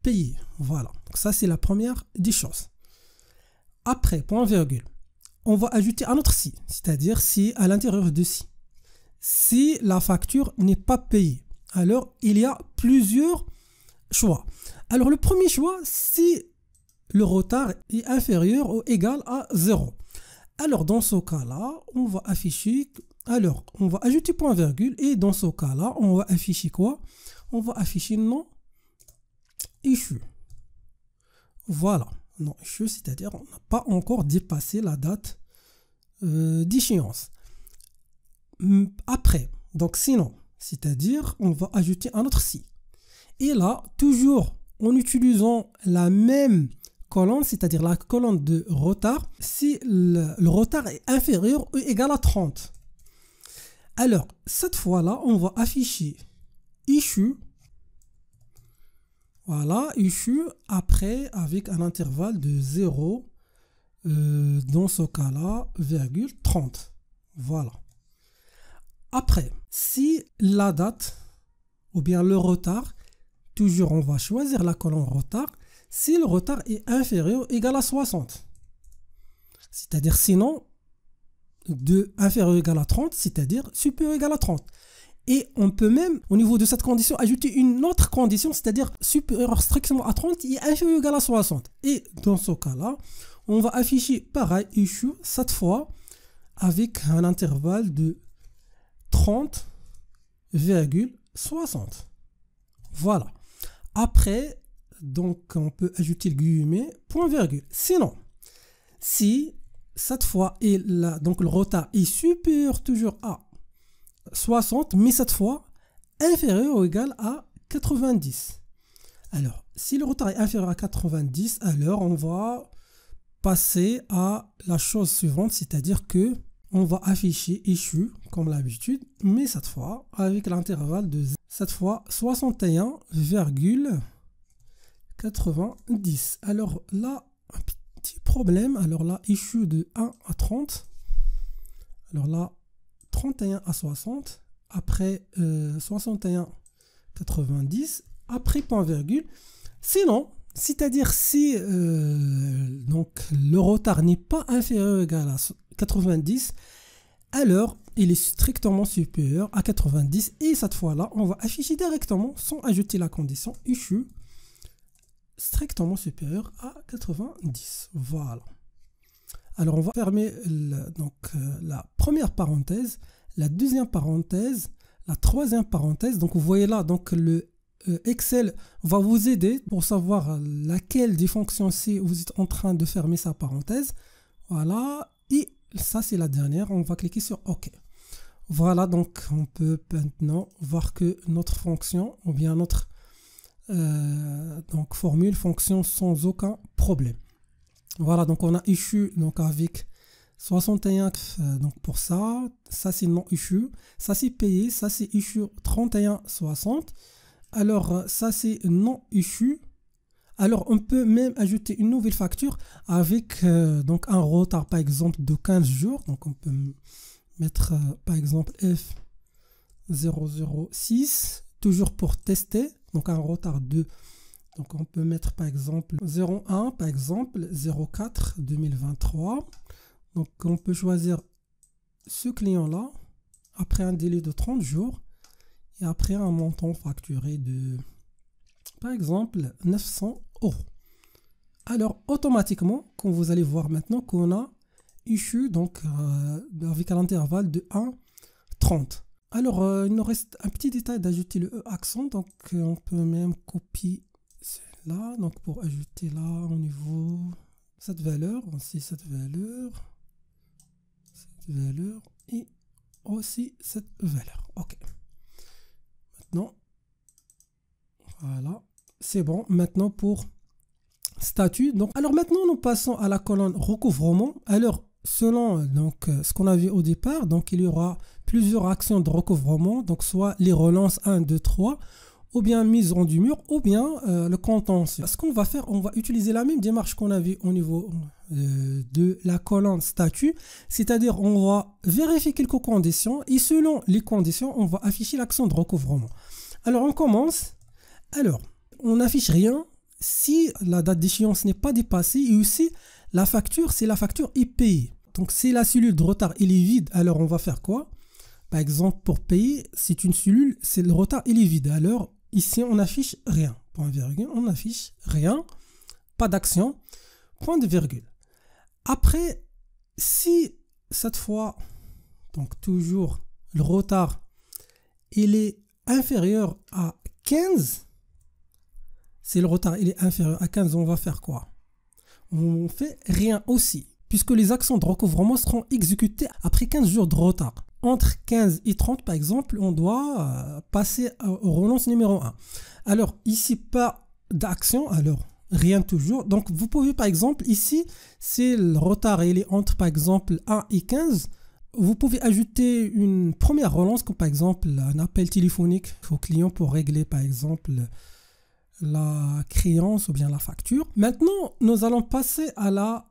payé. Voilà. Donc, ça, c'est la première des choses. Après, point virgule, on va ajouter un autre si, c'est-à-dire si à l'intérieur de si. Si la facture n'est pas payée, alors il y a plusieurs choix. Alors le premier choix, si le retard est inférieur ou égal à 0. Alors dans ce cas-là, on va afficher, alors on va ajouter point virgule et dans ce cas-là, on va afficher quoi? On va afficher non issue. Voilà, non issue, c'est-à-dire on n'a pas encore dépassé la date d'échéance. Après, donc sinon, c'est-à-dire on va ajouter un autre si. Et là, toujours en utilisant la même colonne, c'est-à-dire la colonne de retard, si le retard est inférieur ou égal à 30. Alors, cette fois-là, on va afficher issue. Voilà, issue après avec un intervalle de 0, dans ce cas-là, virgule 30. Voilà. Après, si la date ou bien le retard, toujours on va choisir la colonne retard, si le retard est inférieur ou égal à 60. C'est-à-dire sinon, de inférieur ou égal à 30, c'est-à-dire supérieur ou égal à 30. Et on peut même, au niveau de cette condition, ajouter une autre condition, c'est-à-dire supérieur strictement à 30 et inférieur ou égal à 60. Et dans ce cas-là, on va afficher pareil, issue, cette fois, avec un intervalle de 30,60. Voilà. Après, donc on peut ajouter le guillemet, point virgule. Sinon, si cette fois donc le retard est supérieur toujours à 60, mais cette fois inférieur ou égal à 90. Alors, si le retard est inférieur à 90, alors on va passer à la chose suivante, c'est-à-dire que on va afficher issue comme l'habitude, mais cette fois avec l'intervalle de cette fois 61,90. Alors là, un petit problème. Alors là, issue de 1 à 30. Alors là, 31 à 60. Après 61,90. Après point virgule. Sinon, c'est-à-dire si donc le retard n'est pas inférieur ou égal à 90, alors il est strictement supérieur à 90 et cette fois-là, on va afficher directement sans ajouter la condition issue strictement supérieur à 90. Voilà. Alors on va fermer la première parenthèse, la deuxième parenthèse, la troisième parenthèse. Donc vous voyez là, donc le Excel va vous aider pour savoir laquelle des fonctions si vous êtes en train de fermer sa parenthèse. Voilà. Et ça, c'est la dernière. On va cliquer sur OK. Voilà, donc on peut maintenant voir que notre fonction, ou bien notre donc formule fonctionne sans aucun problème. Voilà, donc on a issue donc avec 61 donc pour ça c'est non issue, ça c'est payé, ça c'est issue 31,60. Alors ça c'est non issue. Alors on peut même ajouter une nouvelle facture avec donc un retard par exemple de 15 jours. Donc on peut mettre par exemple F 0,06, toujours pour tester, donc un retard de, donc on peut mettre par exemple 0,1, par exemple 0,4 2023. Donc on peut choisir ce client-là, après un délai de 30 jours, et après un montant facturé de, par exemple, 900 €. Alors automatiquement, comme vous allez voir maintenant qu'on a issue donc avec un intervalle de 1,30. Alors il nous reste un petit détail d'ajouter le E accent, donc on peut même copier cela, donc pour ajouter là au niveau cette valeur, aussi cette valeur et aussi cette valeur. Ok. Maintenant, voilà, c'est bon. Maintenant pour statut. Donc, alors maintenant, nous passons à la colonne recouvrement. Alors, selon donc, ce qu'on a vu au départ, donc il y aura plusieurs actions de recouvrement, donc soit les relances 1, 2, 3, ou bien mise en du mur, ou bien le contentieux. Ce qu'on va faire, on va utiliser la même démarche qu'on avait au niveau de la colonne statut, c'est-à-dire on va vérifier quelques conditions et selon les conditions, on va afficher l'action de recouvrement. Alors, on commence. Alors, on n'affiche rien si la date d'échéance n'est pas dépassée et aussi la facture, c'est la facture impayée. Donc si la cellule de retard il est vide, alors on va faire quoi? Par exemple, pour payer, c'est une cellule, c'est le retard il est vide. Alors ici on n'affiche rien. Point virgule, on n'affiche rien, pas d'action, point de virgule. Après, si cette fois, donc toujours le retard il est inférieur à 15, si le retard il est inférieur à 15, on va faire quoi? On fait rien aussi, puisque les actions de recouvrement seront exécutées après 15 jours de retard. Entre 15 et 30, par exemple, on doit passer aux relances numéro 1. Alors, ici, pas d'action, alors rien toujours. Donc, vous pouvez, par exemple, ici, si le retard il est entre, par exemple, 1 et 15, vous pouvez ajouter une première relance, comme par exemple un appel téléphonique au client pour régler, par exemple, la créance ou bien la facture. Maintenant, nous allons passer à la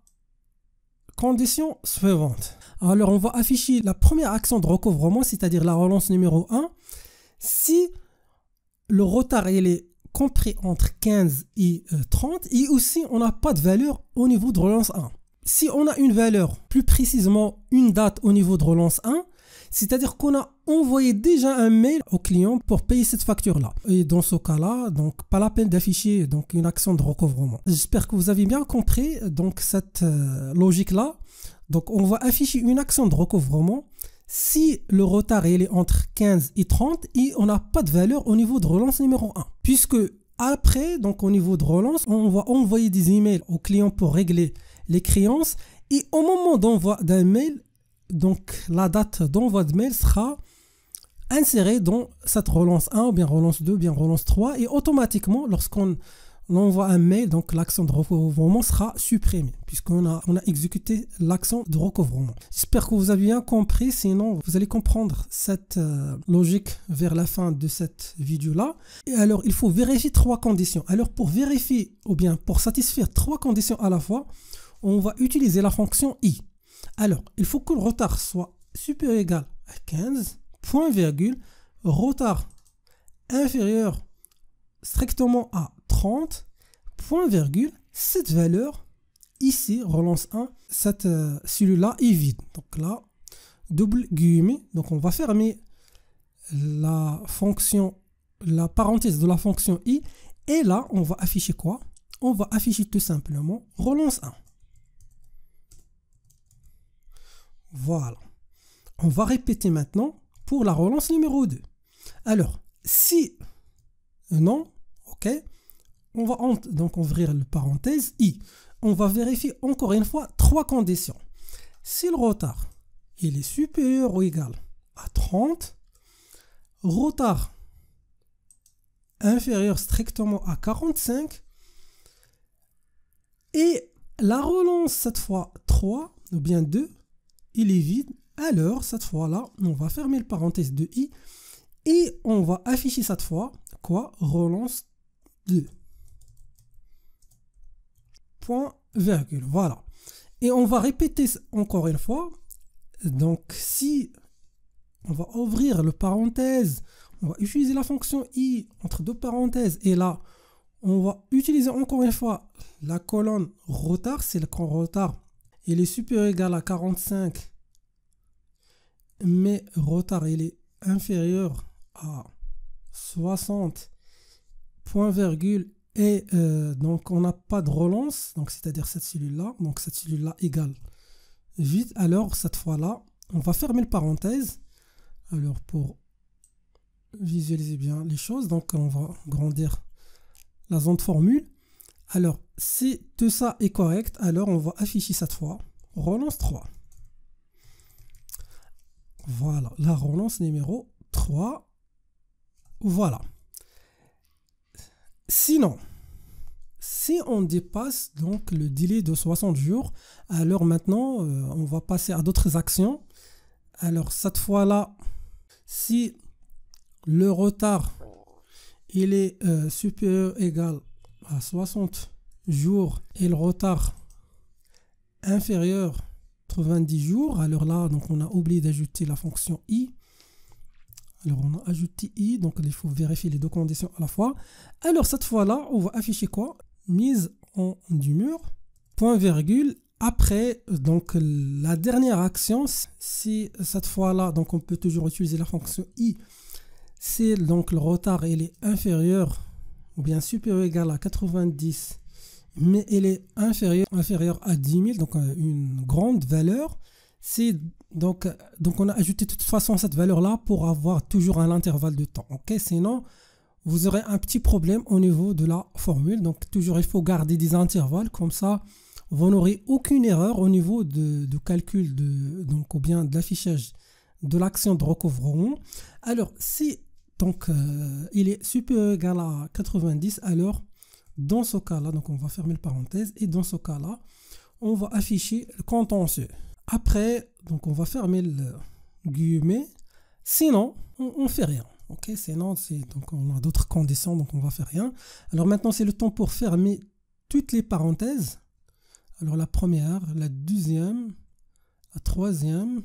condition suivante. Alors, on va afficher la première action de recouvrement, c'est-à-dire la relance numéro 1. Si le retard il est compris entre 15 et 30 et aussi on n'a pas de valeur au niveau de relance 1. Si on a une valeur, plus précisément une date au niveau de relance 1, c'est-à-dire qu'on a envoyé déjà un mail au client pour payer cette facture-là. Et dans ce cas-là, donc pas la peine d'afficher donc une action de recouvrement. J'espère que vous avez bien compris donc cette logique-là. Donc on va afficher une action de recouvrement si le retard il est entre 15 et 30 et on n'a pas de valeur au niveau de relance numéro 1. Puisque après, donc au niveau de relance, on va envoyer des emails au client pour régler les créances et au moment d'envoi d'un mail, donc la date d'envoi de mail sera insérée dans cette relance 1 ou bien relance 2 ou bien relance 3 et automatiquement lorsqu'on envoie un mail, donc l'action de recouvrement sera supprimée puisqu'on a exécuté l'action de recouvrement. J'espère que vous avez bien compris, sinon vous allez comprendre cette logique vers la fin de cette vidéo là. Et alors il faut vérifier 3 conditions. Alors pour vérifier ou bien pour satisfaire 3 conditions à la fois, on va utiliser la fonction i. Alors, il faut que le retard soit supérieur ou égal à 15, point virgule, retard inférieur strictement à 30, point virgule, cette valeur, ici, relance 1, cette cellule-là est vide. Donc là, double guillemets, donc on va fermer la fonction, la parenthèse de la fonction i, et là, on va afficher quoi? On va afficher tout simplement relance 1. Voilà. On va répéter maintenant pour la relance numéro 2. Alors, si non, ok, on va donc ouvrir le parenthèse i. On va vérifier encore une fois 3 conditions. Si le retard il est supérieur ou égal à 30, retard inférieur strictement à 45 et la relance cette fois 3 ou bien 2, il est vide, alors cette fois-là, on va fermer le parenthèse de i et on va afficher cette fois quoi? Relance 2. Point virgule, voilà. Et on va répéter encore une fois. Donc si on va ouvrir le parenthèse, on va utiliser la fonction i entre deux parenthèses, et là, on va utiliser encore une fois la colonne retard, c'est le quand retard, il est supérieur ou égal à 45, mais retard, il est inférieur à 60, point virgule, et donc on n'a pas de relance, donc c'est-à-dire cette cellule-là, donc cette cellule-là égale vide. Alors cette fois-là, on va fermer le parenthèse. Alors pour visualiser bien les choses, donc on va grandir la zone de formule. Alors si tout ça est correct, alors on va afficher cette fois relance 3. Voilà, la relance numéro 3. Voilà. Sinon, si on dépasse donc le délai de 60 jours, alors maintenant, on va passer à d'autres actions. Alors cette fois-là, si le retard il est supérieur ou égal à 60 jours et le retard inférieur à 90 jours, alors là, donc on a oublié d'ajouter la fonction i. Alors on a ajouté i, donc il faut vérifier les deux conditions à la fois. Alors cette fois-là, on va afficher quoi? Mise en d'humeur, point virgule. Après, donc la dernière action, si cette fois-là, donc on peut toujours utiliser la fonction i, si donc le retard il est inférieur ou bien supérieur ou égal à 90, mais il est inférieur à 10 000, donc une grande valeur. C'est donc on a ajouté de toute façon cette valeur-là pour avoir toujours un intervalle de temps. Ok, sinon, vous aurez un petit problème au niveau de la formule. Donc, toujours, il faut garder des intervalles. Comme ça, vous n'aurez aucune erreur au niveau de calcul donc, ou bien de l'affichage de l'action de recouvrement. Alors, si donc, il est supérieur ou égal à 90, alors, dans ce cas-là, donc on va fermer le parenthèse. Et dans ce cas-là, on va afficher le contentieux. Après, donc on va fermer le guillemet. Sinon, on ne fait rien. Ok, sinon, donc on a d'autres conditions, donc on va faire rien. Alors maintenant, c'est le temps pour fermer toutes les parenthèses. Alors la première, la deuxième, la troisième,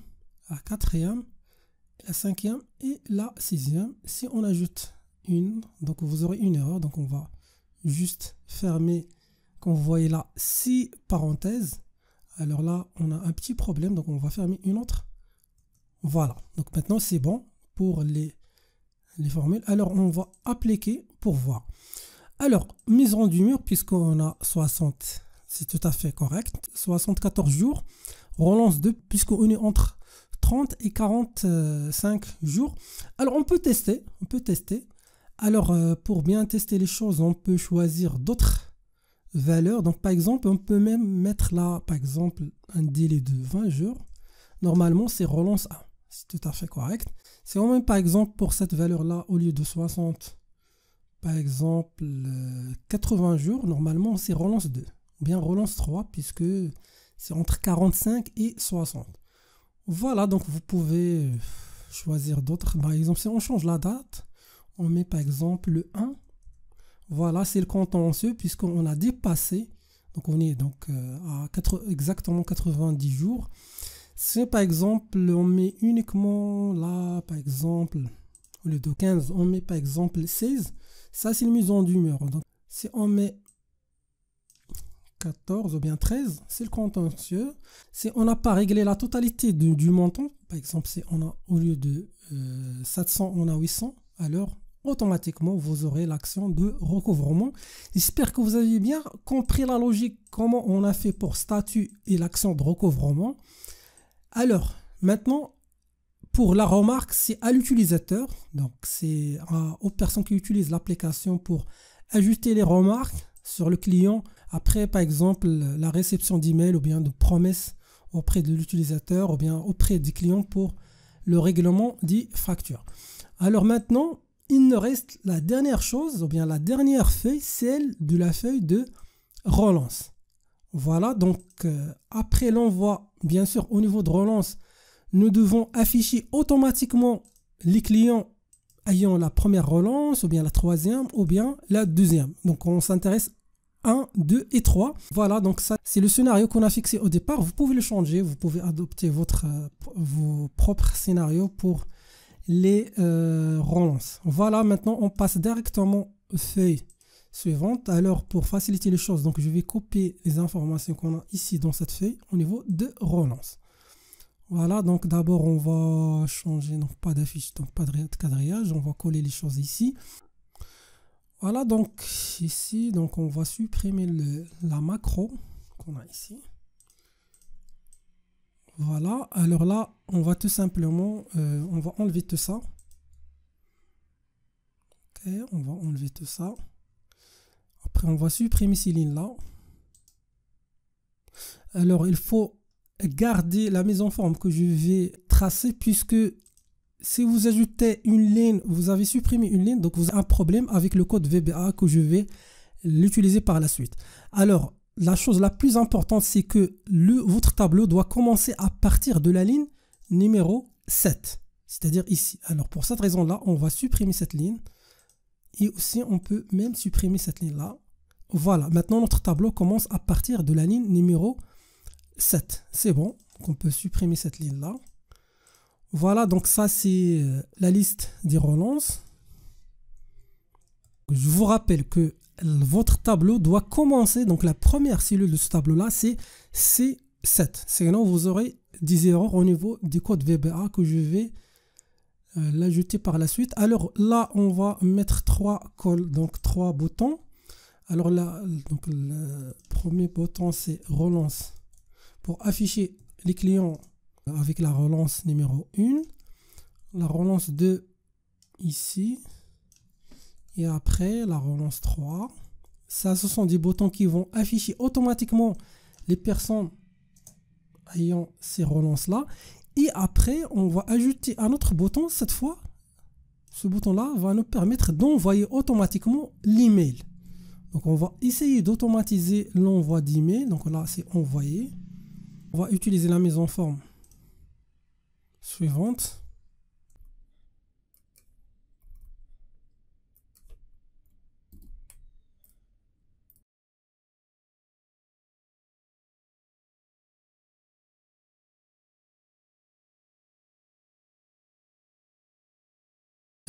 la quatrième, la cinquième et la sixième. Si on ajoute une, donc vous aurez une erreur. Donc on va juste fermer, comme vous voyez là, 6 parenthèses. Alors là, on a un petit problème, donc on va fermer une autre. Voilà, donc maintenant c'est bon pour les formules. Alors on va appliquer pour voir. Alors, mise en du mur, puisqu'on a 60, c'est tout à fait correct. 74 jours, relance 2, puisqu'on est entre 30 et 45 jours. Alors on peut tester, Alors pour bien tester les choses, on peut choisir d'autres valeur. Donc par exemple, on peut même mettre là, par exemple, un délai de 20 jours. Normalement, c'est relance 1. C'est tout à fait correct. Si on met par exemple pour cette valeur-là, au lieu de 60, par exemple, 80 jours, normalement, c'est relance 2. Ou bien relance 3, puisque c'est entre 45 et 60. Voilà, donc vous pouvez choisir d'autres. Par exemple, si on change la date, on met par exemple le 1. Voilà, c'est le contentieux puisqu'on a dépassé. Donc on est donc à exactement 90 jours. Si par exemple on met uniquement là, par exemple, au lieu de 15, on met par exemple 16. Ça c'est une mise en d'humeur. Donc si on met 14 ou bien 13, c'est le contentieux. Si on n'a pas réglé la totalité du montant, par exemple si on a au lieu de 700, on a 800, alors automatiquement vous aurez l'action de recouvrement. J'espère que vous avez bien compris la logique, comment on a fait pour statut et l'action de recouvrement. Alors maintenant, pour la remarque, c'est à l'utilisateur, donc c'est aux personnes qui utilisent l'application pour ajouter les remarques sur le client après par exemple la réception d'email ou bien de promesses auprès de l'utilisateur ou bien auprès des clients pour le règlement des factures. Alors maintenant, il nous reste la dernière chose, ou bien la dernière feuille, celle de la feuille de relance. Voilà, donc après l'envoi, bien sûr, au niveau de relance, nous devons afficher automatiquement les clients ayant la première relance, ou bien la troisième, ou bien la deuxième. Donc on s'intéresse 1, 2 et 3. Voilà, donc ça, c'est le scénario qu'on a fixé au départ. Vous pouvez le changer, vous pouvez adopter vos propres scénarios pour les relances. Voilà, maintenant on passe directement aux feuilles suivantes. Alors pour faciliter les choses, donc je vais copier les informations qu'on a ici dans cette feuille au niveau de relance. Voilà, donc d'abord on va changer, donc pas d'affiche, donc pas de quadrillage, on va coller les choses ici. Voilà, donc ici, donc on va supprimer la macro qu'on a ici. Voilà, alors là, on va tout simplement, on va enlever tout ça. Ok, on va enlever tout ça. Après, on va supprimer ces lignes-là. Alors, il faut garder la mise en forme que je vais tracer, puisque si vous ajoutez une ligne, vous avez supprimé une ligne, donc vous avez un problème avec le code VBA que je vais l'utiliser par la suite. Alors, la chose la plus importante, c'est que votre tableau doit commencer à partir de la ligne numéro 7, c'est-à-dire ici. Alors, pour cette raison-là, on va supprimer cette ligne. Et aussi, on peut même supprimer cette ligne-là. Voilà, maintenant notre tableau commence à partir de la ligne numéro 7. C'est bon, donc on peut supprimer cette ligne-là. Voilà, donc ça c'est la liste des relances. Je vous rappelle que votre tableau doit commencer, donc la première cellule de ce tableau-là, c'est C7. Sinon, vous aurez des erreurs au niveau du code VBA que je vais l'ajouter par la suite. Alors là, on va mettre trois boutons. Alors là, donc le premier bouton, c'est relance pour afficher les clients avec la relance numéro 1, la relance 2 ici, et après la relance 3. Ça, ce sont des boutons qui vont afficher automatiquement les personnes ayant ces relances-là. Et après, on va ajouter un autre bouton. Cette fois, ce bouton-là va nous permettre d'envoyer automatiquement l'email. Donc, on va essayer d'automatiser l'envoi d'email. Donc là, c'est envoyer. On va utiliser la mise en forme suivante.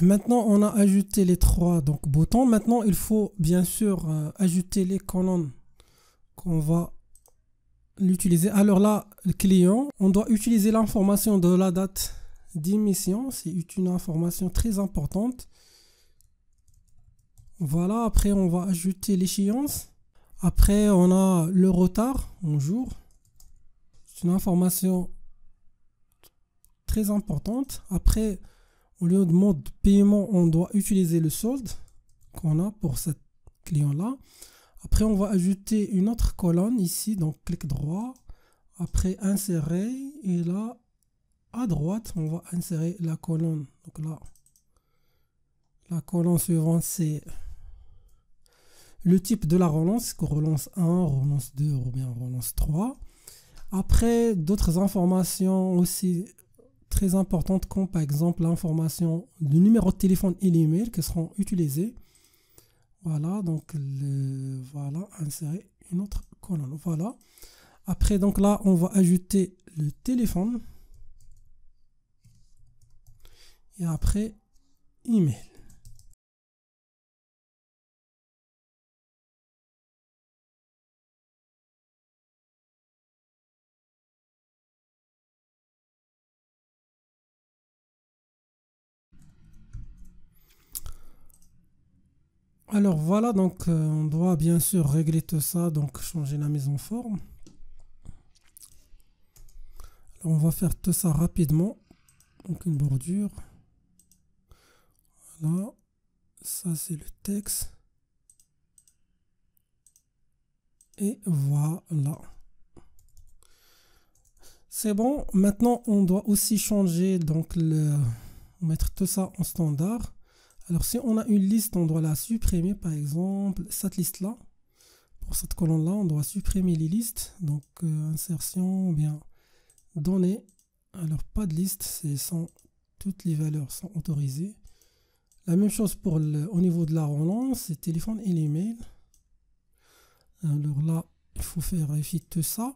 Maintenant, on a ajouté les trois boutons. Maintenant, il faut bien sûr ajouter les colonnes qu'on va l'utiliser. Alors là, le client, on doit utiliser l'information de la date d'émission. C'est une information très importante. Voilà, après, on va ajouter l'échéance. Après, on a le retard en jour. C'est une information très importante. Après, au lieu de mode paiement, on doit utiliser le solde qu'on a pour ce client-là. Après, on va ajouter une autre colonne ici, donc clic droit. Après, insérer. Et là, à droite, on va insérer la colonne. Donc là, la colonne suivante, c'est le type de la relance, relance 1, relance 2 ou bien relance 3. Après, d'autres informations aussi très importantes comme par exemple l'information du numéro de téléphone et l'email qui seront utilisés. Voilà, donc voilà, insérer une autre colonne. Voilà. Après, donc là, on va ajouter le téléphone. Et après, email. Alors voilà, donc on doit bien sûr régler tout ça, donc changer la mise en forme. Alors, on va faire tout ça rapidement. Donc une bordure. Voilà, ça c'est le texte. Et voilà. C'est bon. Maintenant, on doit aussi changer, donc mettre tout ça en standard. Alors, si on a une liste, on doit la supprimer. Par exemple, cette liste-là. Pour cette colonne-là, on doit supprimer les listes. Donc, insertion, ou bien données. Alors, pas de liste, toutes les valeurs sont autorisées. La même chose pour au niveau de la relance, c'est téléphone et l'email. Alors là, il faut vérifier tout ça.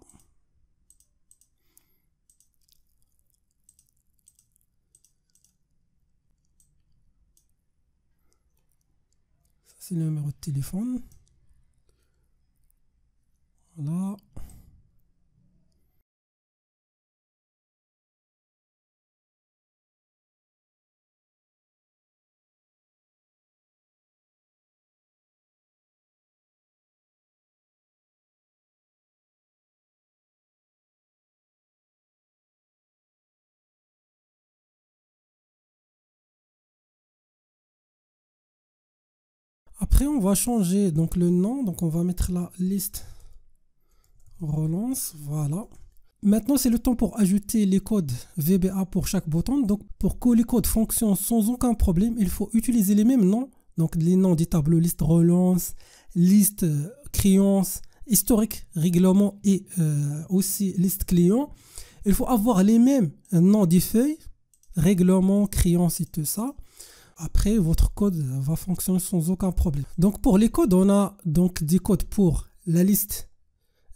c'est le numéro de téléphone. Voilà. Après, on va changer donc le nom. Donc, on va mettre la liste relance. Voilà. Maintenant, c'est le temps pour ajouter les codes VBA pour chaque bouton. Donc, pour que les codes fonctionnent sans aucun problème, il faut utiliser les mêmes noms. Donc, les noms des tableaux, liste relance, liste créance, historique, règlement et aussi liste client. Il faut avoir les mêmes noms des feuilles, règlement, créance et tout ça. Après, votre code va fonctionner sans aucun problème. Donc, pour les codes, on a donc des codes pour la liste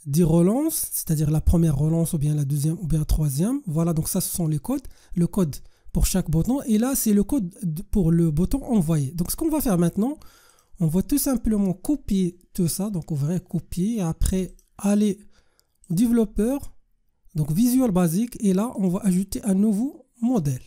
des relances, c'est-à-dire la première relance ou bien la deuxième ou bien la troisième. Voilà, donc ça, ce sont les codes. Le code pour chaque bouton. Et là, c'est le code pour le bouton envoyé. Donc, ce qu'on va faire maintenant, on va tout simplement copier tout ça. Donc, on va copier et après aller au développeur, donc Visual Basic. Et là, on va ajouter un nouveau modèle.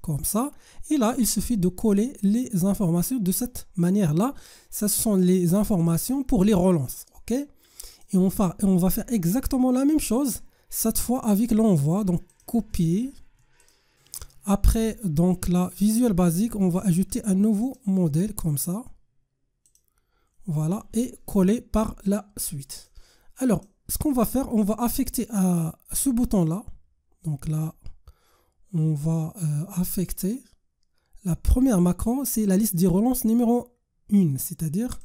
Comme ça, et là il suffit de coller les informations de cette manière là. Ça, ce sont les informations pour les relances, ok, et on va faire exactement la même chose cette fois avec l'envoi. Donc copier, après donc la Visual Basic, on va ajouter un nouveau modèle comme ça, voilà, et coller par la suite. Alors ce qu'on va faire, on va affecter à ce bouton là, donc là on va affecter la première macro, c'est la liste des relances numéro 1, c'est-à-dire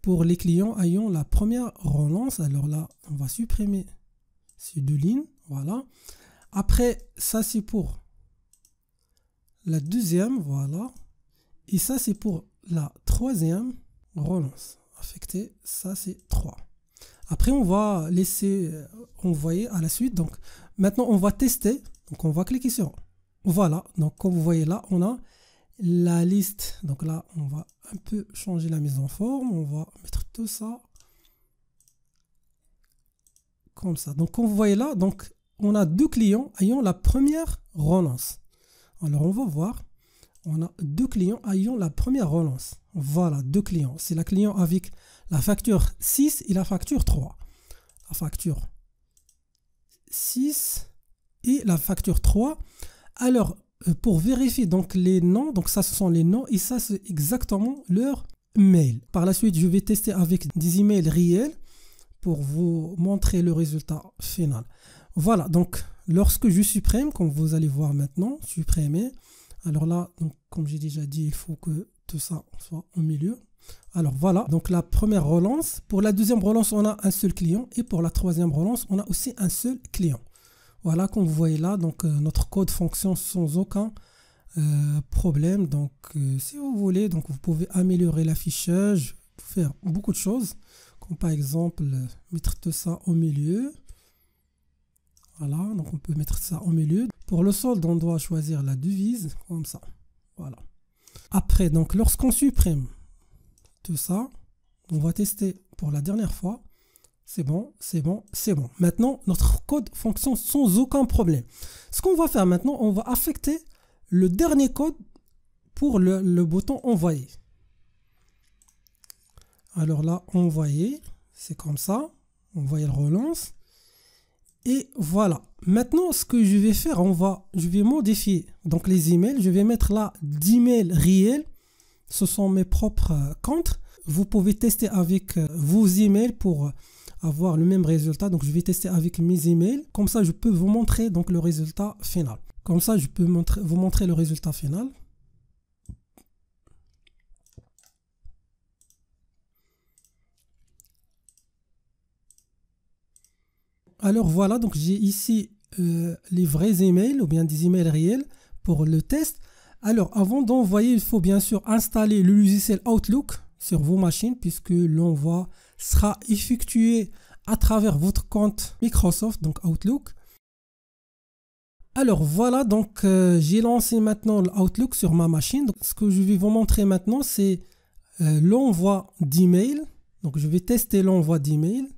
pour les clients ayant la première relance. Alors là, on va supprimer ces deux lignes, voilà. Après, ça c'est pour la deuxième, voilà. Et ça c'est pour la troisième relance. Affecter, ça c'est 3. Après, on va laisser envoyer à la suite. Donc maintenant, on va tester. Donc on va cliquer sur voilà. Donc comme vous voyez là, on a la liste. Donc là, on va un peu changer la mise en forme. On va mettre tout ça comme ça. Donc comme vous voyez là, donc on a deux clients ayant la première relance. Alors on va voir. On a deux clients ayant la première relance. Voilà, deux clients. C'est la client avec la facture 6 et la facture 3. La facture 6 et la facture 3. Alors, pour vérifier donc les noms, donc ça ce sont les noms et ça c'est exactement leur mail. Par la suite, je vais tester avec des emails réels pour vous montrer le résultat final. Voilà, donc lorsque je supprime, comme vous allez voir maintenant, supprimer. Alors là, donc, comme j'ai déjà dit, il faut que tout ça soit au milieu. Alors voilà, donc la première relance. Pour la deuxième relance, on a un seul client et pour la troisième relance, on a aussi un seul client. Voilà, comme vous voyez là, donc notre code fonctionne sans aucun problème. Donc si vous voulez, donc vous pouvez améliorer l'affichage, faire beaucoup de choses, comme par exemple mettre tout ça au milieu. Voilà, donc on peut mettre ça au milieu. Pour le solde, on doit choisir la devise, comme ça. Voilà. Après, donc lorsqu'on supprime tout ça, on va tester pour la dernière fois. C'est bon, c'est bon, c'est bon. Maintenant, notre code fonctionne sans aucun problème. Ce qu'on va faire maintenant, on va affecter le dernier code pour le bouton envoyer. Alors là, envoyer, c'est comme ça. Envoyer le relance. Et voilà. Maintenant, ce que je vais faire, je vais modifier donc les emails. Je vais mettre là d'emails réels. Ce sont mes propres comptes. Vous pouvez tester avec vos emails pour avoir le même résultat. Donc je vais tester avec mes emails. Comme ça, je peux vous montrer donc le résultat final. Comme ça, je peux vous montrer le résultat final. Alors voilà, donc j'ai ici les vrais emails ou bien des emails réels pour le test. Alors avant d'envoyer, il faut bien sûr installer le logiciel Outlook sur vos machines puisque l'envoi sera effectué à travers votre compte Microsoft, donc Outlook. Alors voilà, donc j'ai lancé maintenant l'Outlook sur ma machine. Donc, ce que je vais vous montrer maintenant, c'est l'envoi d'email. Donc je vais tester l'envoi d'email.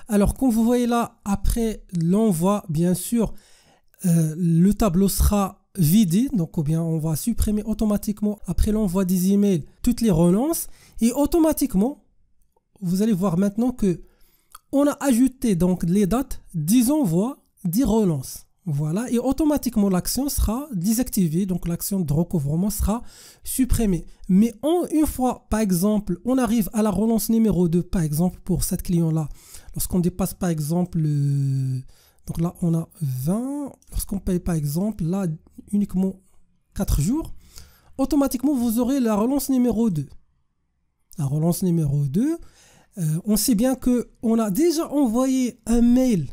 Alors comme vous voyez là, après l'envoi, bien sûr, le tableau sera vidé. Donc ou bien on va supprimer automatiquement après l'envoi des emails toutes les relances. Et automatiquement, vous allez voir maintenant que on a ajouté donc les dates des envois, des relances. Voilà, et automatiquement l'action sera désactivée, donc l'action de recouvrement sera supprimée. Mais une fois, par exemple, on arrive à la relance numéro 2, par exemple, pour cette client-là, lorsqu'on dépasse par exemple, donc là on a 20, lorsqu'on paye par exemple, là uniquement 4 jours, automatiquement vous aurez la relance numéro 2. La relance numéro 2, on sait bien qu'on a déjà envoyé un mail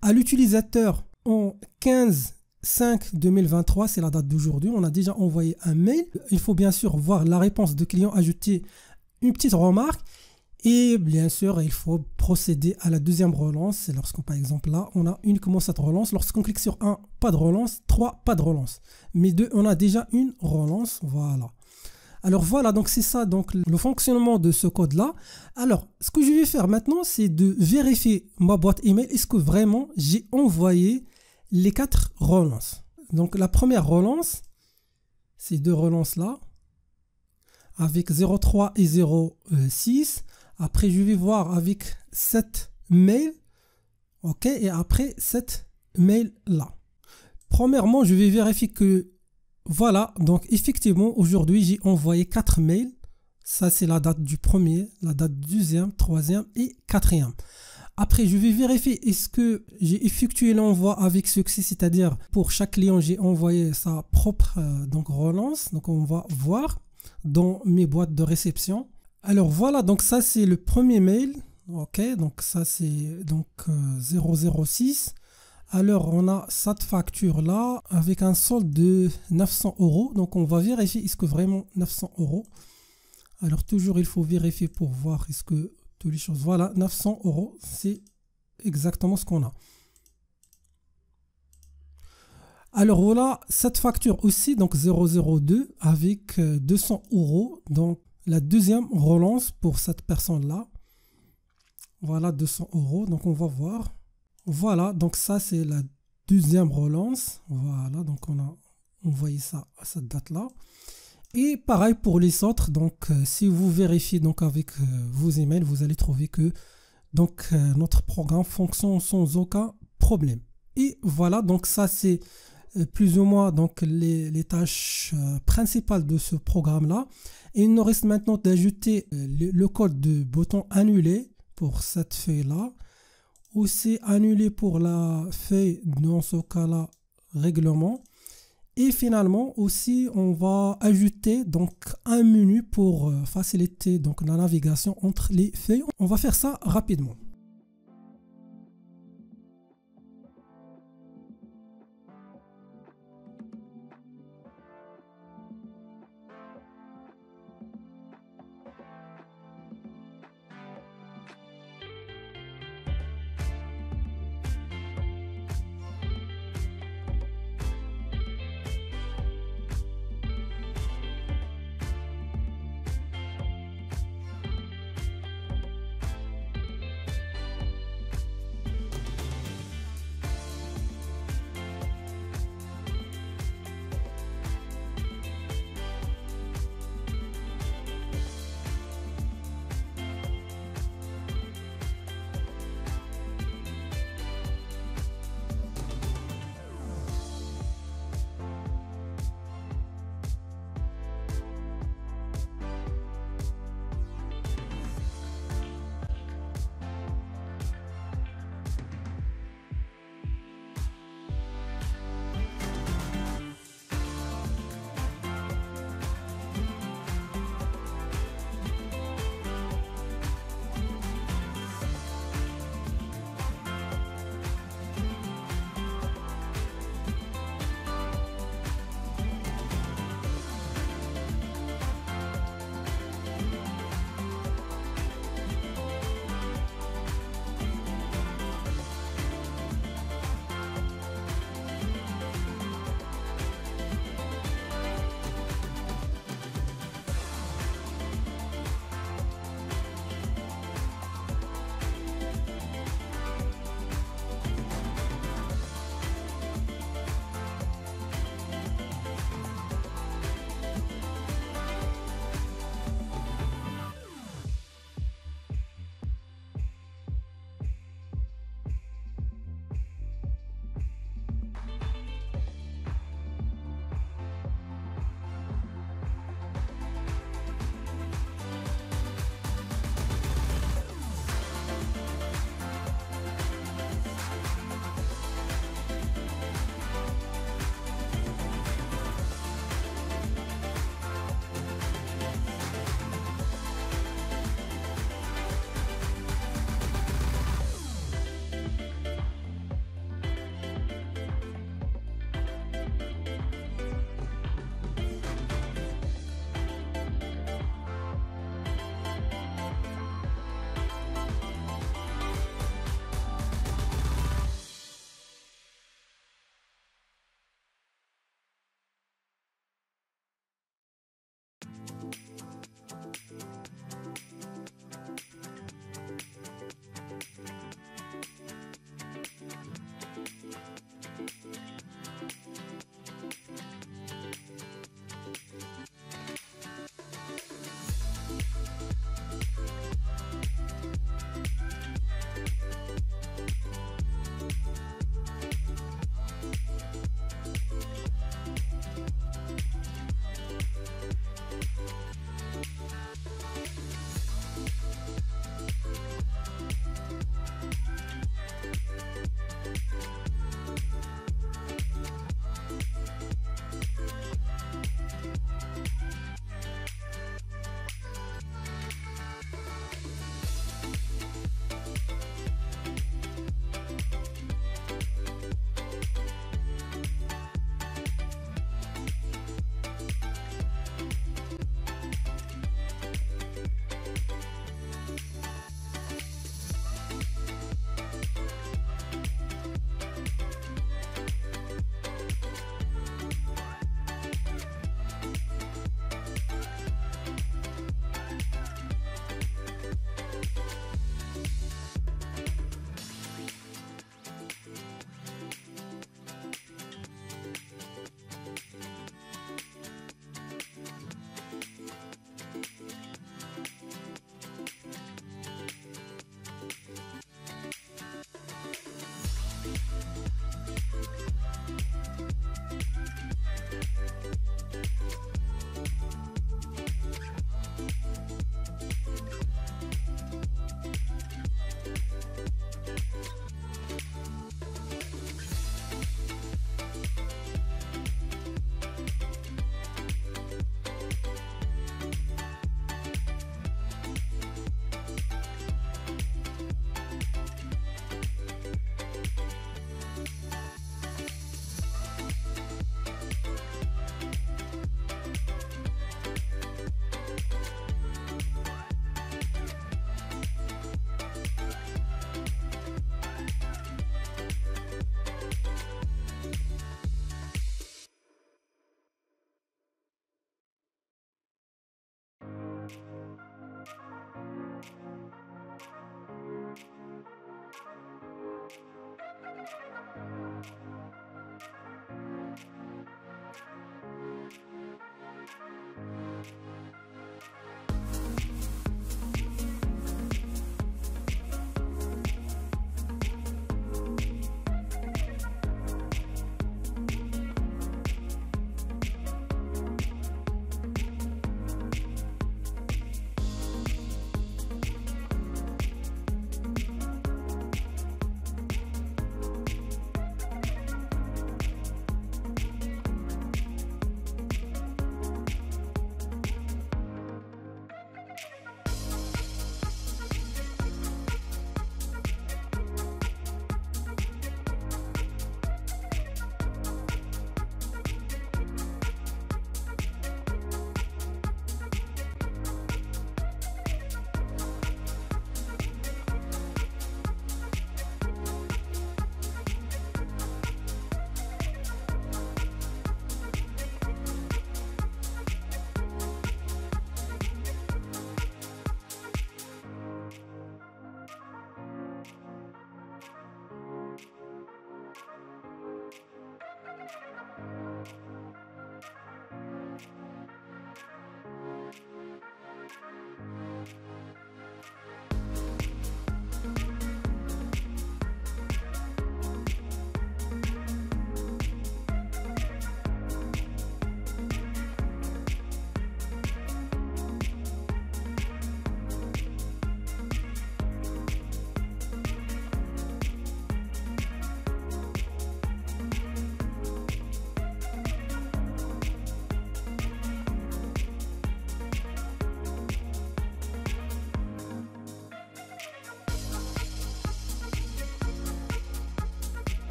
à l'utilisateur en 15/5/2023, c'est la date d'aujourd'hui. On a déjà envoyé un mail. Il faut bien sûr voir la réponse de client, ajouter une petite remarque. Et bien sûr, il faut procéder à la deuxième relance. C'est lorsqu'on, par exemple, là, on a uniquement cette relance. Lorsqu'on clique sur 1, pas de relance. 3, pas de relance. Mais 2, on a déjà une relance. Voilà. Alors voilà, donc c'est ça donc le fonctionnement de ce code-là. Alors, ce que je vais faire maintenant, c'est de vérifier ma boîte email. Est-ce que vraiment j'ai envoyé les 4 relances? Donc la première relance, ces deux relances-là, avec 03 et 06. Après, je vais voir avec 7 mails. OK, et après 7 mails-là. Premièrement, je vais vérifier que voilà, donc effectivement, aujourd'hui, j'ai envoyé 4 mails. Ça, c'est la date du premier, la date du deuxième, troisième et quatrième. Après, je vais vérifier est-ce que j'ai effectué l'envoi avec succès, c'est-à-dire pour chaque client, j'ai envoyé sa propre donc relance. Donc, on va voir dans mes boîtes de réception. Alors voilà, donc ça, c'est le premier mail. OK, donc ça, c'est donc 006. Alors, on a cette facture-là avec un solde de 900 €. Donc, on va vérifier est-ce que vraiment 900 €. Alors, toujours, il faut vérifier pour voir est-ce que toutes les choses... Voilà, 900 €, c'est exactement ce qu'on a. Alors, voilà, cette facture aussi, donc 002 avec 200 €. Donc, la deuxième relance pour cette personne-là. Voilà, 200 €. Donc, on va voir. Voilà, donc ça c'est la deuxième relance. Voilà, donc on a envoyé ça à cette date-là. Et pareil pour les autres. Donc si vous vérifiez donc avec vos emails, vous allez trouver que donc notre programme fonctionne sans aucun problème. Et voilà, donc ça c'est plus ou moins donc les tâches principales de ce programme-là. Et il nous reste maintenant d'ajouter le code de bouton annuler pour cette feuille-là. Aussi annulé pour la feuille, dans ce cas-là, règlement. Et finalement, aussi, on va ajouter donc un menu pour faciliter donc la navigation entre les feuilles. On va faire ça rapidement.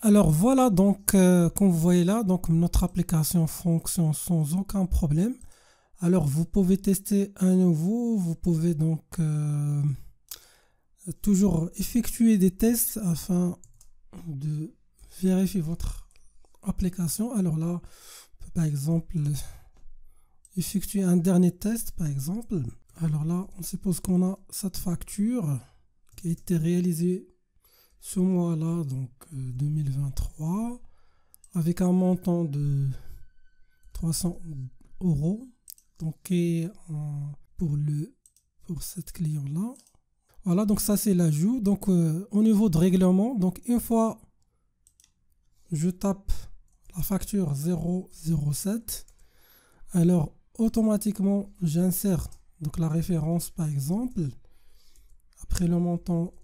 Alors voilà, donc comme vous voyez là, donc notre application fonctionne sans aucun problème. Alors vous pouvez tester à nouveau, vous pouvez donc toujours effectuer des tests afin de vérifier votre application. Alors là, on peut par exemple effectuer un dernier test par exemple. Alors là, on suppose qu'on a cette facture qui a été réalisée ce mois-là, donc 2023, avec un montant de 300 €. Donc pour cette client-là. Voilà, donc ça c'est l'ajout. Donc au niveau de règlement, donc une fois je tape la facture 007, alors automatiquement j'insère donc la référence par exemple, après le montant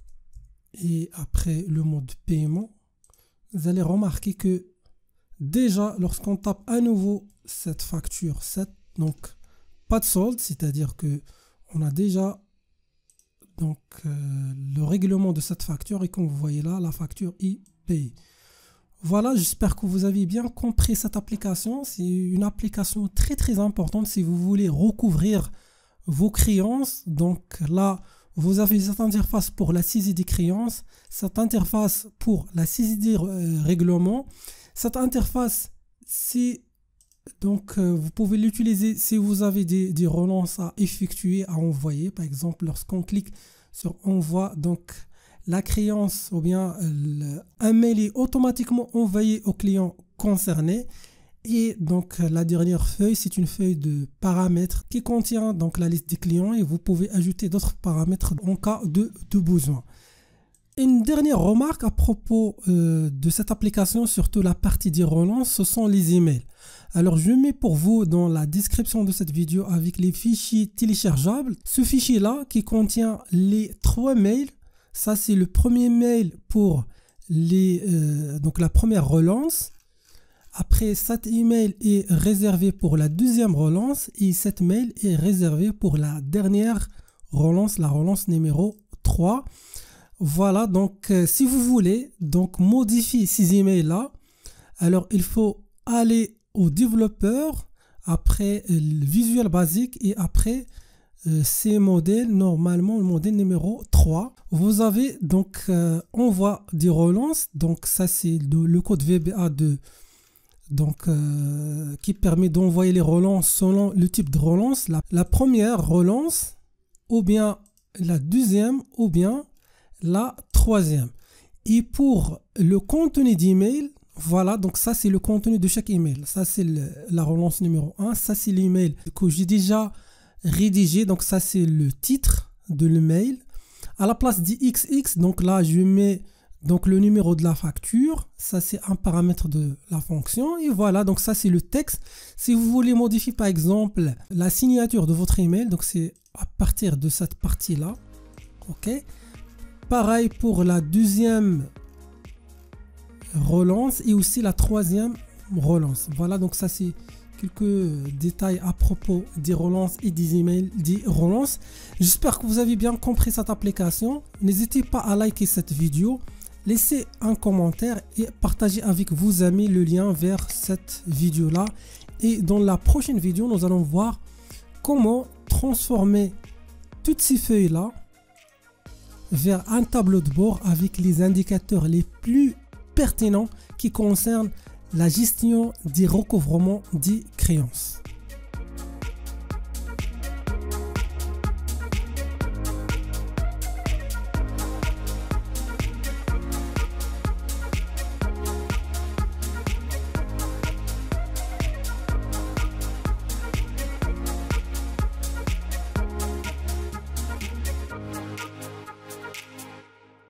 et après le mode de paiement. Vous allez remarquer que déjà lorsqu'on tape à nouveau cette facture 7, donc pas de solde, c'est-à-dire que on a déjà donc le règlement de cette facture et comme vous voyez là, la facture est payée. Voilà, j'espère que vous avez bien compris cette application. C'est une application très importante si vous voulez recouvrir vos créances. Donc là, vous avez cette interface pour la saisie des créances, cette interface pour la saisie des règlements. Cette interface, c'est donc vous pouvez l'utiliser si vous avez des relances à effectuer, à envoyer. Par exemple, lorsqu'on clique sur envoi, donc la créance ou bien un mail est automatiquement envoyé au client concerné. Et donc la dernière feuille, c'est une feuille de paramètres qui contient donc la liste des clients et vous pouvez ajouter d'autres paramètres en cas de besoin. Une dernière remarque à propos de cette application, surtout la partie des relances, ce sont les emails. Alors je mets pour vous dans la description de cette vidéo avec les fichiers téléchargeables. Ce fichier là qui contient les 3 mails. Ça c'est le premier mail pour donc la première relance. Après, cet email est réservé pour la deuxième relance et cet mail est réservé pour la dernière relance, la relance numéro 3. Voilà, donc si vous voulez donc modifier ces emails là, alors il faut aller au développeur, après le Visual Basic et après ces modèles, normalement le modèle numéro 3. Vous avez donc envoi des relances, donc ça c'est le code VBA donc qui permet d'envoyer les relances selon le type de relance, la première relance ou bien la deuxième ou bien la troisième. Et pour le contenu d'email, voilà, donc ça c'est le contenu de chaque email. Ça c'est la relance numéro 1, ça c'est l'email que j'ai déjà rédigé, donc ça c'est le titre de l'email. À la place d'XX, donc là je mets donc le numéro de la facture, ça c'est un paramètre de la fonction et voilà, donc ça c'est le texte. Si vous voulez modifier par exemple la signature de votre email, donc c'est à partir de cette partie là, ok. Pareil pour la deuxième relance et aussi la troisième relance. Voilà, donc ça c'est quelques détails à propos des relances et des emails des relances. J'espère que vous avez bien compris cette application. N'hésitez pas à liker cette vidéo, laissez un commentaire et partagez avec vos amis le lien vers cette vidéo là. Et dans la prochaine vidéo, nous allons voir comment transformer toutes ces feuilles là vers un tableau de bord avec les indicateurs les plus pertinents qui concernent la gestion des recouvrements des créances.